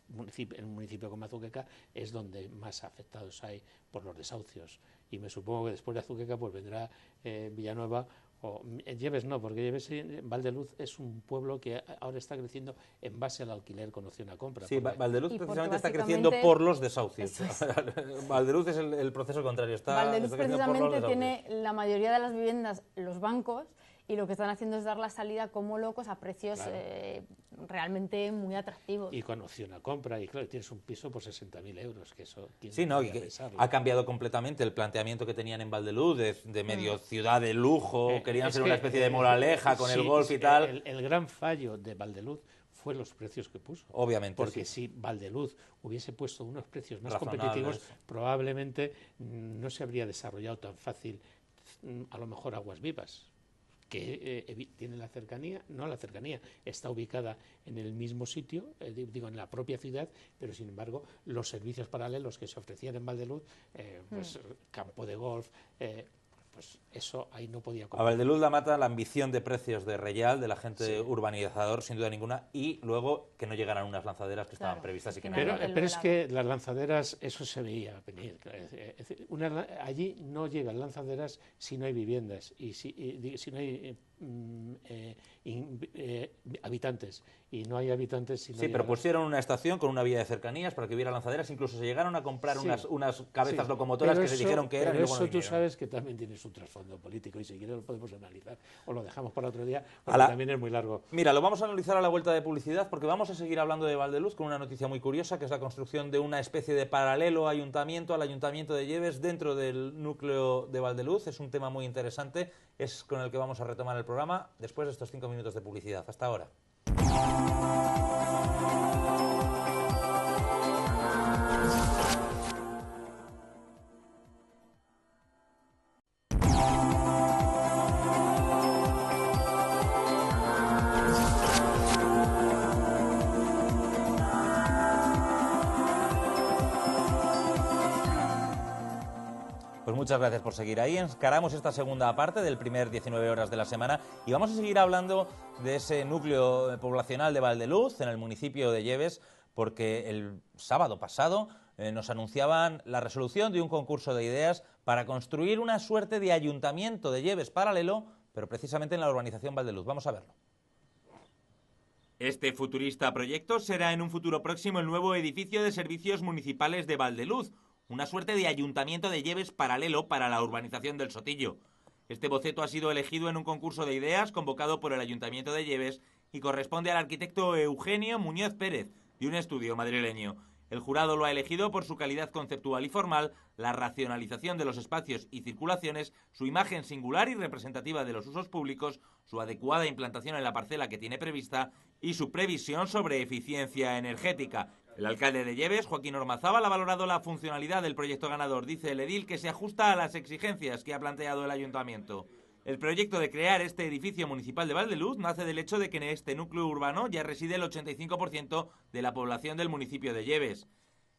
un municipio como Azuqueca es donde más afectados hay por los desahucios. Y me supongo que después de Azuqueca pues vendrá Villanueva o Lleves no, porque Lleves, Valdeluz es un pueblo que ahora está creciendo en base al alquiler con opción a compra. Sí, porque- Valdeluz Y porque precisamente está básicamente- creciendo por los desahucios. Eso Valdeluz es el proceso contrario. Valdeluz está creciendo por los precisamente desahucios. tiene la mayoría de las viviendas los bancos y lo que están haciendo es dar la salida como locos a precios Claro. realmente muy atractivos. Y con opción a compra, y claro, tienes un piso por 60.000 euros, que eso... ¿quién Sí, no, y podría que pensarlo? ha cambiado completamente el planteamiento que tenían en Valdeluz, de medio ciudad de lujo, querían Es ser que, una especie de Moraleja con el sí, golf y tal. El gran fallo de Valdeluz fue los precios que puso. Obviamente, Porque sí. si Valdeluz hubiese puesto unos precios más Razonables. competitivos, probablemente no se habría desarrollado tan fácil, a lo mejor, Aguas Vivas, que tiene la cercanía, está ubicada en el mismo sitio, digo, en la propia ciudad, pero sin embargo los servicios paralelos que se ofrecían en Valdeluz, pues campo de golf, pues eso ahí no podía A competir. Valdeluz la mata la ambición de precios de Real, del agente urbanizador, sin duda ninguna, y luego que no llegaran unas lanzaderas que estaban Claro, previstas y que no final llegaron. Pero es que las lanzaderas, eso se veía venir. Es decir, allí no llegan lanzaderas si no hay viviendas y si no hay habitantes. Y no hay habitantes si no Sí, hay... pero pusieron una estación con una vía de cercanías para que hubiera lanzaderas, incluso se llegaron a comprar Sí. unas cabezas Sí, locomotoras pero que se eso- dijeron que eran y pero luego eso no tú vinieron. sabes que también tiene su trasfondo político y si quieres lo podemos analizar o lo dejamos para otro día porque Ala. también es muy largo. Mira, lo vamos a analizar a la vuelta de publicidad porque vamos a seguir hablando de Valdeluz con una noticia muy curiosa, que es la construcción de una especie de paralelo ayuntamiento al ayuntamiento de Lleves dentro del núcleo de Valdeluz. Es un tema muy interesante, es con el que vamos a retomar el programa después de estos 5 minutos de publicidad. Hasta ahora. Pues muchas gracias por seguir ahí. Encaramos esta segunda parte del primer 19 horas de la semana y vamos a seguir hablando de ese núcleo poblacional de Valdeluz, en el municipio de Lleves, porque el sábado pasado nos anunciaban la resolución de un concurso de ideas para construir una suerte de ayuntamiento de Lleves paralelo, pero precisamente en la urbanización Valdeluz. Vamos a verlo. Este futurista proyecto será en un futuro próximo el nuevo edificio de servicios municipales de Valdeluz, una suerte de ayuntamiento de Lleves paralelo para la urbanización del Sotillo. Este boceto ha sido elegido en un concurso de ideas convocado por el Ayuntamiento de Lleves y corresponde al arquitecto Eugenio Muñoz Pérez, de un estudio madrileño. El jurado lo ha elegido por su calidad conceptual y formal, la racionalización de los espacios y circulaciones, su imagen singular y representativa de los usos públicos, su adecuada implantación en la parcela que tiene prevista y su previsión sobre eficiencia energética. El alcalde de Lleves, Joaquín Ormazábal, ha valorado la funcionalidad del proyecto ganador. Dice el edil que se ajusta a las exigencias que ha planteado el ayuntamiento. El proyecto de crear este edificio municipal de Valdeluz nace del hecho de que en este núcleo urbano ya reside el 85% de la población del municipio de Lleves.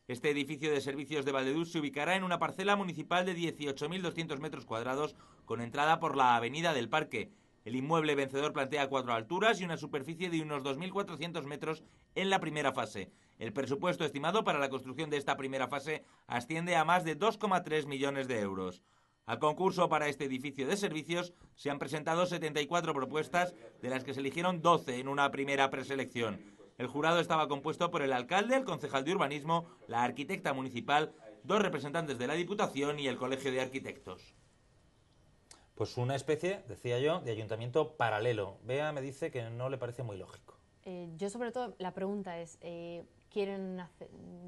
Este edificio de servicios de Valdeluz se ubicará en una parcela municipal de 18.200 metros cuadrados con entrada por la avenida del Parque. El inmueble vencedor plantea 4 alturas y una superficie de unos 2.400 metros en la primera fase. El presupuesto estimado para la construcción de esta primera fase asciende a más de 2,3 millones de euros. Al concurso para este edificio de servicios se han presentado 74 propuestas, de las que se eligieron 12 en una primera preselección. El jurado estaba compuesto por el alcalde, el concejal de urbanismo, la arquitecta municipal, 2 representantes de la Diputación y el Colegio de Arquitectos. Pues una especie, decía yo, de ayuntamiento paralelo. Bea me dice que no le parece muy lógico. Yo sobre todo, la pregunta es, ¿quieren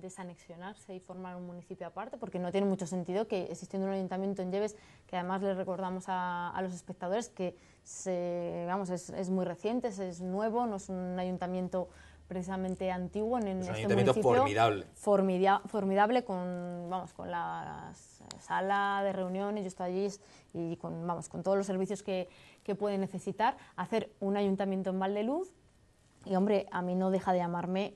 desanexionarse y formar un municipio aparte? Porque no tiene mucho sentido que existiendo un ayuntamiento en Lleves, que además le recordamos a los espectadores que es muy reciente, es nuevo, no es un ayuntamiento precisamente antiguo en es un este ayuntamiento municipio. formidable. Formidable con la sala de reuniones, yo estoy allí y con todos los servicios que puede necesitar. Hacer un ayuntamiento en Valdeluz, y hombre, a mí no deja de llamarme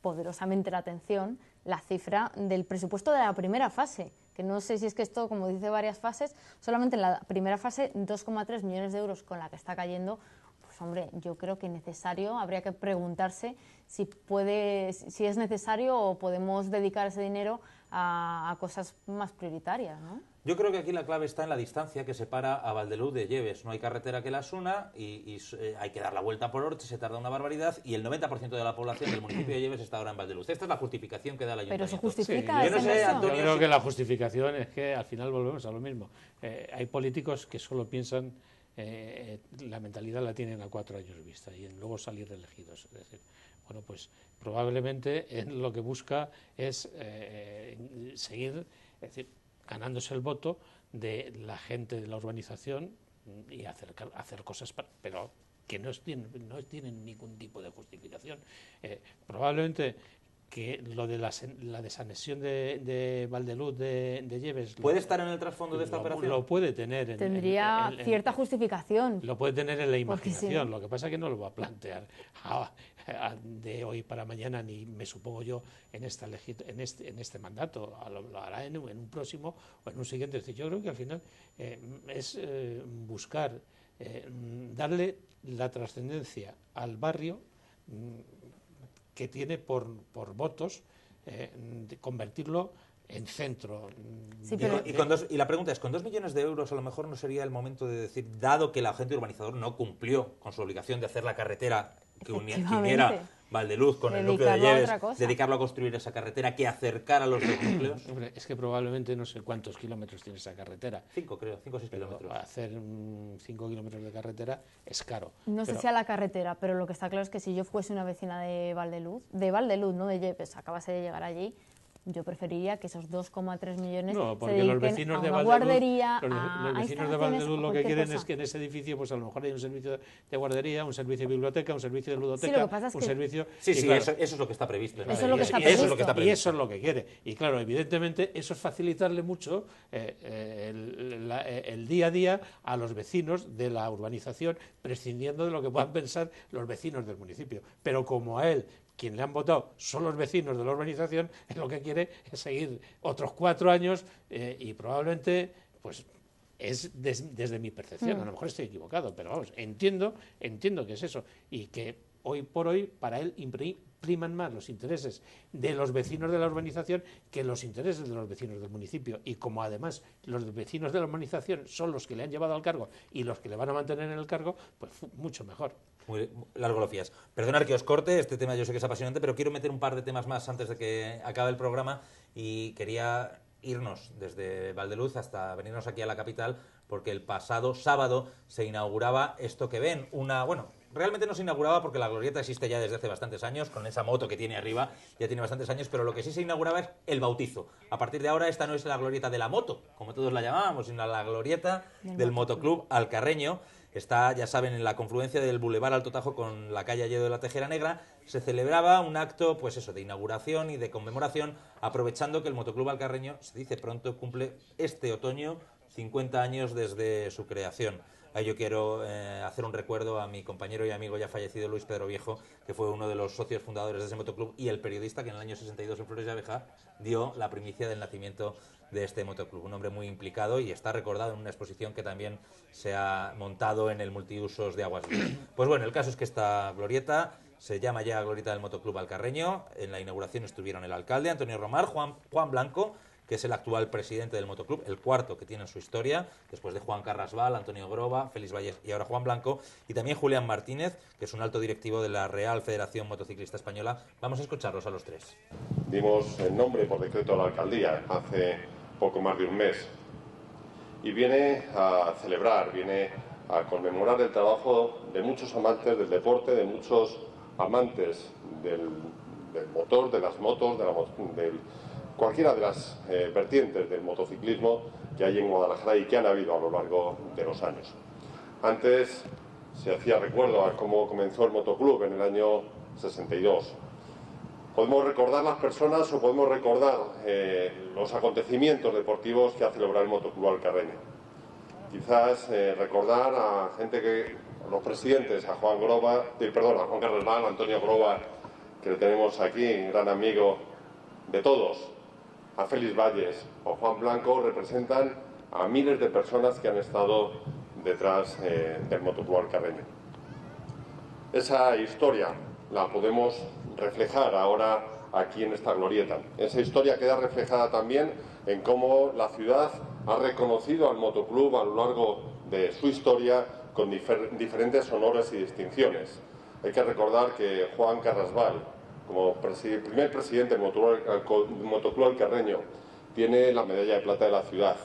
poderosamente la atención la cifra del presupuesto de la primera fase, que no sé si es que esto, como dice varias fases, solamente en la primera fase 2,3 millones de euros con la que está cayendo. Pues hombre, yo creo que habría que preguntarse si es necesario o podemos dedicar ese dinero a cosas más prioritarias, ¿no? Yo creo que aquí la clave está en la distancia que separa a Valdeluz de Lleves. No hay carretera que las una y hay que dar la vuelta por Orche, se tarda una barbaridad y el 90% de la población del municipio de Lleves está ahora en Valdeluz. Esta es la justificación que da el ayuntamiento. Pero se justifica. Sí. Yo no sé, Antonio, yo creo que la justificación es que al final volvemos a lo mismo. Hay políticos que solo piensan, la mentalidad la tienen a 4 años vista y en luego salir reelegidos. Es decir, bueno, pues probablemente lo que busca es seguir, es decir, ganándose el voto de la gente de la urbanización y hacer cosas, pero que no tienen ningún tipo de justificación. Probablemente que lo de la desanexión de Valdeluz de Lleves... ¿Puede estar en el trasfondo de esta operación? Lo puede tener. Tendría cierta justificación. Lo puede tener en la imaginación, lo que pasa es que no lo va a plantear de hoy para mañana, ni me supongo yo en este mandato, lo hará en un próximo o en un siguiente. Es decir, yo creo que al final es buscar darle la trascendencia al barrio que tiene por votos, de convertirlo en centro. Sí, y la pregunta es, ¿con 2 millones de euros a lo mejor no sería el momento de decir, dado que el agente urbanizador no cumplió con su obligación de hacer la carretera que uniera Valdeluz con el núcleo de Lleves, dedicarlo a construir esa carretera que acercara los dos núcleos? Hombre, es que probablemente no sé cuántos kilómetros tiene esa carretera. 5 o 6 kilómetros. Hacer 5 kilómetros de carretera es caro. No sé si a la carretera, pero lo que está claro es que si yo fuese una vecina de Valdeluz, no de Lleves, acabase de llegar allí, yo preferiría que esos 2,3 millones se dediquen a una guardería, los vecinos de Valdeluz lo que quieren es que en ese edificio pues a lo mejor hay un servicio de guardería, un servicio de biblioteca, un servicio de ludoteca, un servicio... Eso es lo que está previsto. Eso es lo que está previsto. Y eso es lo que quiere. Y claro, evidentemente eso es facilitarle mucho el día a día a los vecinos de la urbanización, prescindiendo de lo que puedan pensar los vecinos del municipio. Pero como a él, quien le han votado son los vecinos de la urbanización, es lo que quiere es seguir otros 4 años y probablemente pues es desde mi percepción, a lo mejor estoy equivocado, pero vamos, entiendo que es eso y que hoy por hoy para él priman más los intereses de los vecinos de la urbanización que los intereses de los vecinos del municipio. Y como además los vecinos de la urbanización son los que le han llevado al cargo y los que le van a mantener en el cargo, pues mucho mejor. Muy largo lo fías. Perdonad que os corte, este tema yo sé que es apasionante, pero quiero meter un par de temas más antes de que acabe el programa y quería irnos desde Valdeluz hasta venirnos aquí a la capital porque el pasado sábado se inauguraba esto que ven, realmente no se inauguraba porque la glorieta existe ya desde hace bastantes años, con esa moto que tiene arriba, ya tiene bastantes años, pero lo que sí se inauguraba es el bautizo. A partir de ahora esta no es la glorieta de la moto, como todos la llamábamos, sino la glorieta del Motoclub Alcarreño. Está, ya saben, en la confluencia del Boulevard Alto Tajo con la calle Alledo de la Tejera Negra. Se celebraba un acto, pues eso, de inauguración y de conmemoración, aprovechando que el Motoclub Alcarreño, se dice pronto, cumple este otoño 50 años desde su creación. Ahí yo quiero hacer un recuerdo a mi compañero y amigo ya fallecido Luis Pedro Viejo, que fue uno de los socios fundadores de ese motoclub y el periodista que en el año 62 en Flores de Abeja dio la primicia del nacimiento de este motoclub. Un hombre muy implicado y está recordado en una exposición que también se ha montado en el multiusos de Aguas Vivas. Pues bueno, el caso es que esta glorieta se llama ya Glorieta del Motoclub Alcarreño. En la inauguración estuvieron el alcalde Antonio Romar, Juan Blanco, que es el actual presidente del motoclub, el cuarto que tiene en su historia, después de Juan Carrasval, Antonio Groba, Félix Valles y ahora Juan Blanco, y también Julián Martínez, que es un alto directivo de la Real Federación Motociclista Española. Vamos a escucharlos a los tres. Dimos el nombre por decreto a la alcaldía hace poco más de un mes y viene a celebrar, viene a conmemorar el trabajo de muchos amantes del deporte, de muchos amantes del motor, de las motos, del cualquiera de las vertientes del motociclismo que hay en Guadalajara y que han habido a lo largo de los años. Antes se hacía recuerdo a cómo comenzó el motoclub en el año 62. Podemos recordar las personas o podemos recordar los acontecimientos deportivos que ha celebrado el Motoclub Alcarreño. Quizás recordar a gente que, los presidentes, a Juan Carrasval, a Antonio Groba, que le tenemos aquí, gran amigo de todos, a Félix Valles o Juan Blanco, representan a miles de personas que han estado detrás del Motoclub Alcarreño. Esa historia la podemos reflejar ahora aquí en esta glorieta. Esa historia queda reflejada también en cómo la ciudad ha reconocido al motoclub a lo largo de su historia con diferentes honores y distinciones. Hay que recordar que Juan Carrasval, como primer presidente del Motoclub Alcarreño, tiene la medalla de plata de la ciudad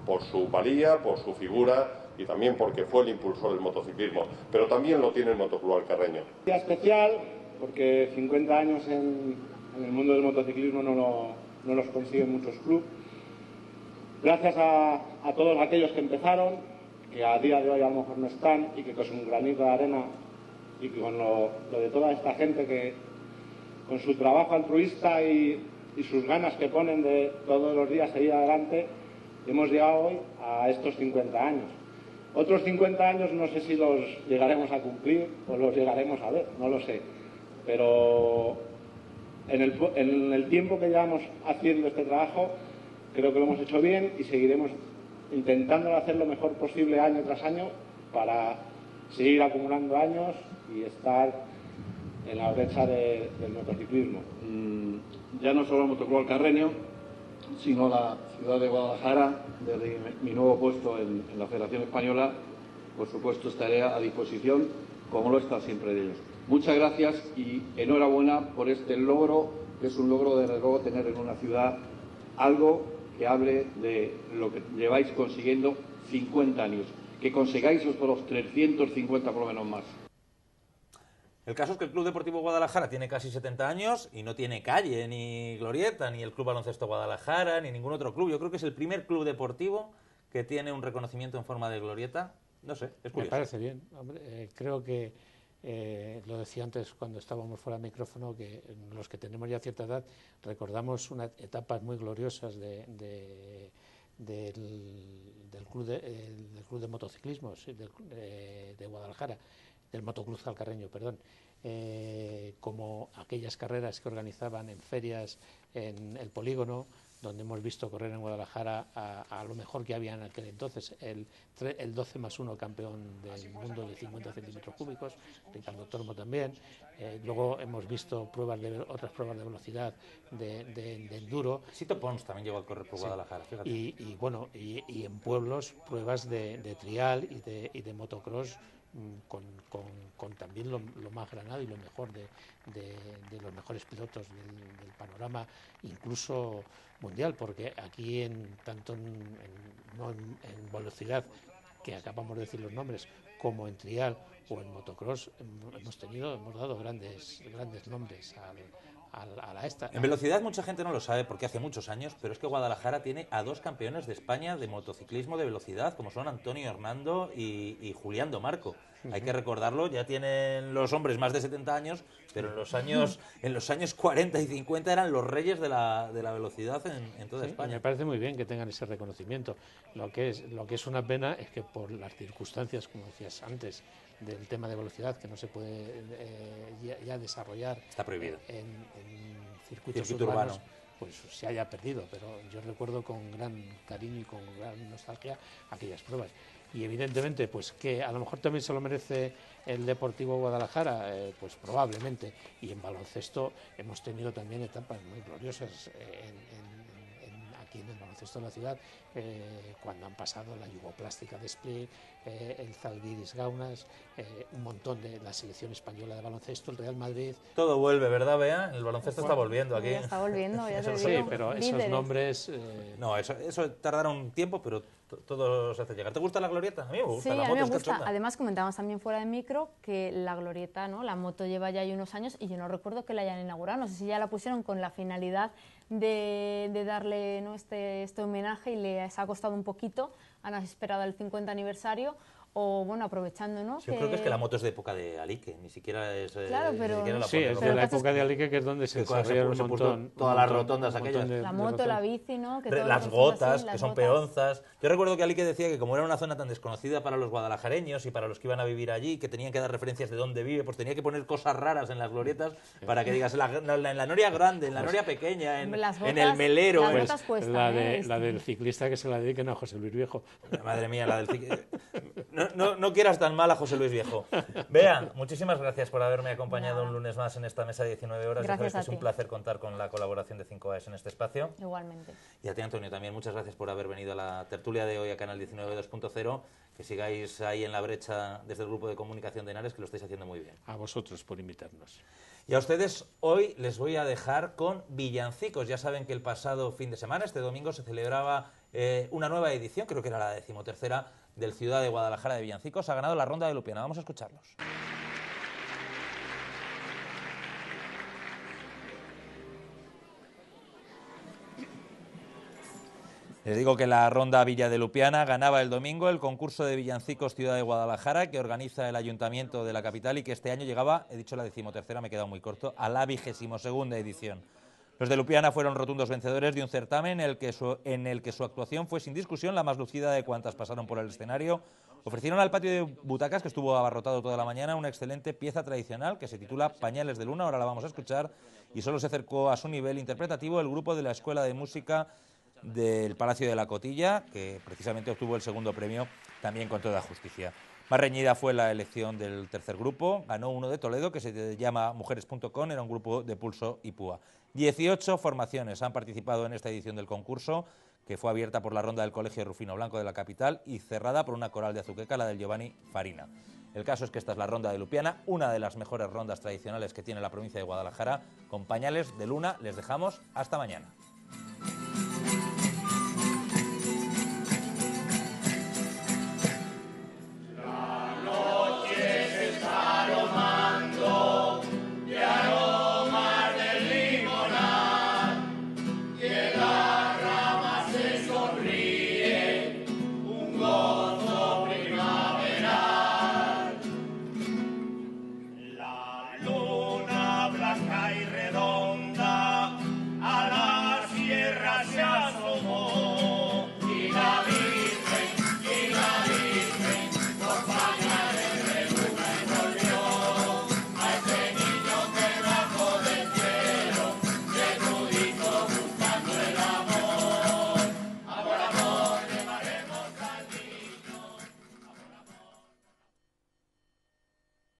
por su valía, por su figura y también porque fue el impulsor del motociclismo, pero también lo tiene el Motoclub Alcarreño. Día especial porque 50 años en el mundo del motociclismo no los consiguen muchos clubes. Gracias a todos aquellos que empezaron, que a día de hoy a lo mejor no están y que con su granito de arena y con lo de toda esta gente que con su trabajo altruista y sus ganas que ponen de todos los días seguir adelante, hemos llegado hoy a estos 50 años. Otros 50 años no sé si los llegaremos a cumplir o los llegaremos a ver, no lo sé. Pero en el tiempo que llevamos haciendo este trabajo, creo que lo hemos hecho bien y seguiremos intentando hacer lo mejor posible año tras año para seguir acumulando años y estar en la brecha del motociclismo. Ya no solo el Motoclub Alcarreño, sino la ciudad de Guadalajara, desde mi nuevo puesto en la Federación Española, por supuesto estaré a disposición, como lo he estado siempre de ellos. Muchas gracias y enhorabuena por este logro, que es un logro de luego tener en una ciudad algo que hable de lo que lleváis consiguiendo 50 años, que consigáis otros 350 por lo menos más. El caso es que el Club Deportivo Guadalajara tiene casi 70 años y no tiene calle, ni glorieta, ni el Club Baloncesto Guadalajara, ni ningún otro club. Yo creo que es el primer club deportivo que tiene un reconocimiento en forma de glorieta. No sé, es curioso. Me parece bien. Hombre, creo que, lo decía antes cuando estábamos fuera de micrófono, que los que tenemos ya cierta edad recordamos unas etapas muy gloriosas del club de motociclismo de Guadalajara, del Motoclub Alcarreño, perdón, como aquellas carreras que organizaban en ferias en el polígono, donde hemos visto correr en Guadalajara a lo mejor que había en aquel entonces, el 12+1 campeón del mundo de 50 centímetros cúbicos, Ricardo Tormo también. Luego hemos visto otras pruebas de velocidad de enduro. Sito Pons también llegó a correr por Guadalajara, fíjate. Y en pueblos pruebas de trial y de motocross, con también lo más granado y lo mejor de los mejores pilotos del panorama, incluso mundial, porque aquí no en velocidad, que acabamos de decir los nombres, como en trial o en motocross hemos dado grandes nombres a la esta. En velocidad mucha gente no lo sabe porque hace muchos años, pero es que Guadalajara tiene a 2 campeones de España de motociclismo de velocidad, como son Antonio Hernando y Julián Domarco. Hay que recordarlo, ya tienen los hombres más de 70 años, pero en los años 40 y 50 eran los reyes de la velocidad en toda España. Me parece muy bien que tengan ese reconocimiento. Lo que es una pena es que por las circunstancias, como decías antes, del tema de velocidad, que no se puede ya desarrollar, está prohibido en circuitos urbanos, pues se haya perdido. Pero yo recuerdo con gran cariño y con gran nostalgia aquellas pruebas. Y evidentemente, pues que a lo mejor también se lo merece el Deportivo Guadalajara, pues probablemente. Y en baloncesto hemos tenido también etapas muy gloriosas aquí en el baloncesto de la ciudad, cuando han pasado la Yugoplástica de Split, el Zalgiris Kaunas, un montón de la selección española de baloncesto, el Real Madrid. Todo vuelve, ¿verdad, Bea? El baloncesto está volviendo aquí. Ya está volviendo, ya te digo. Sí, pero esos nombres... No, eso tardará un tiempo, pero todo se hace llegar. ¿Te gusta la glorieta? A mí me gusta. Sí, la a moto mí me es gusta. cachonda. Además, comentábamos también fuera de micro que la glorieta, ¿no? La moto lleva ya ahí unos años y yo no recuerdo que la hayan inaugurado. No sé si ya la pusieron con la finalidad de darle, ¿no?, este homenaje y les ha costado un poquito. Han esperado el 50 aniversario. O bueno, aprovechando, ¿no? Yo creo que es que la moto es de época de Alique, ni siquiera es... Claro, pero... Sí, es de la época de Alique, que es donde se desarrollaron un montón... Todas las rotondas aquellas. La moto, la bici, ¿no? Que las gotas, que son peonzas. Yo recuerdo que Alique decía que como era una zona tan desconocida para los guadalajareños y para los que iban a vivir allí, que tenían que dar referencias de dónde vive, pues tenía que poner cosas raras en las glorietas para que digas, en la noria grande, en la noria pequeña, en el melero. La del ciclista, que se la dediquen a José Luis Viejo. Madre mía, la del ciclista... No quieras tan mal a José Luis Viejo. Bea, muchísimas gracias por haberme acompañado un lunes más en esta mesa de 19 horas. Gracias, es un placer contar con la colaboración de 5AES en este espacio. Igualmente. Y a ti, Antonio, también muchas gracias por haber venido a la tertulia de hoy a Canal 19 2.0. Que sigáis ahí en la brecha desde el Grupo de Comunicación de Henares, que lo estáis haciendo muy bien. A vosotros por invitarnos. Y a ustedes hoy les voy a dejar con villancicos. Ya saben que el pasado fin de semana, este domingo, se celebraba una nueva edición, creo que era la 13ª, del Ciudad de Guadalajara de Villancicos. Ha ganado la Ronda de Lupiana. Vamos a escucharlos. Les digo que la Ronda Villa de Lupiana ganaba el domingo el concurso de villancicos Ciudad de Guadalajara que organiza el Ayuntamiento de la capital y que este año llegaba, he dicho la 13ª, me he quedado muy corto, a la 22ª edición. Los de Lupiana fueron rotundos vencedores de un certamen en el que su actuación fue sin discusión la más lucida de cuantas pasaron por el escenario. Ofrecieron al patio de butacas, que estuvo abarrotado toda la mañana, una excelente pieza tradicional que se titula Pañales de Luna, ahora la vamos a escuchar, y solo se acercó a su nivel interpretativo el grupo de la Escuela de Música del Palacio de la Cotilla, que precisamente obtuvo el segundo premio también con toda justicia. Más reñida fue la elección del tercer grupo, ganó uno de Toledo que se llama Mujeres.com, era un grupo de Pulso y Púa. 18 formaciones han participado en esta edición del concurso, que fue abierta por la ronda del Colegio Rufino Blanco de la capital y cerrada por una coral de Azuqueca, la del Giovanni Farina. El caso es que esta es la Ronda de Lupiana, una de las mejores rondas tradicionales que tiene la provincia de Guadalajara. Con Pañales de Luna les dejamos hasta mañana. Luna blanca y redonda.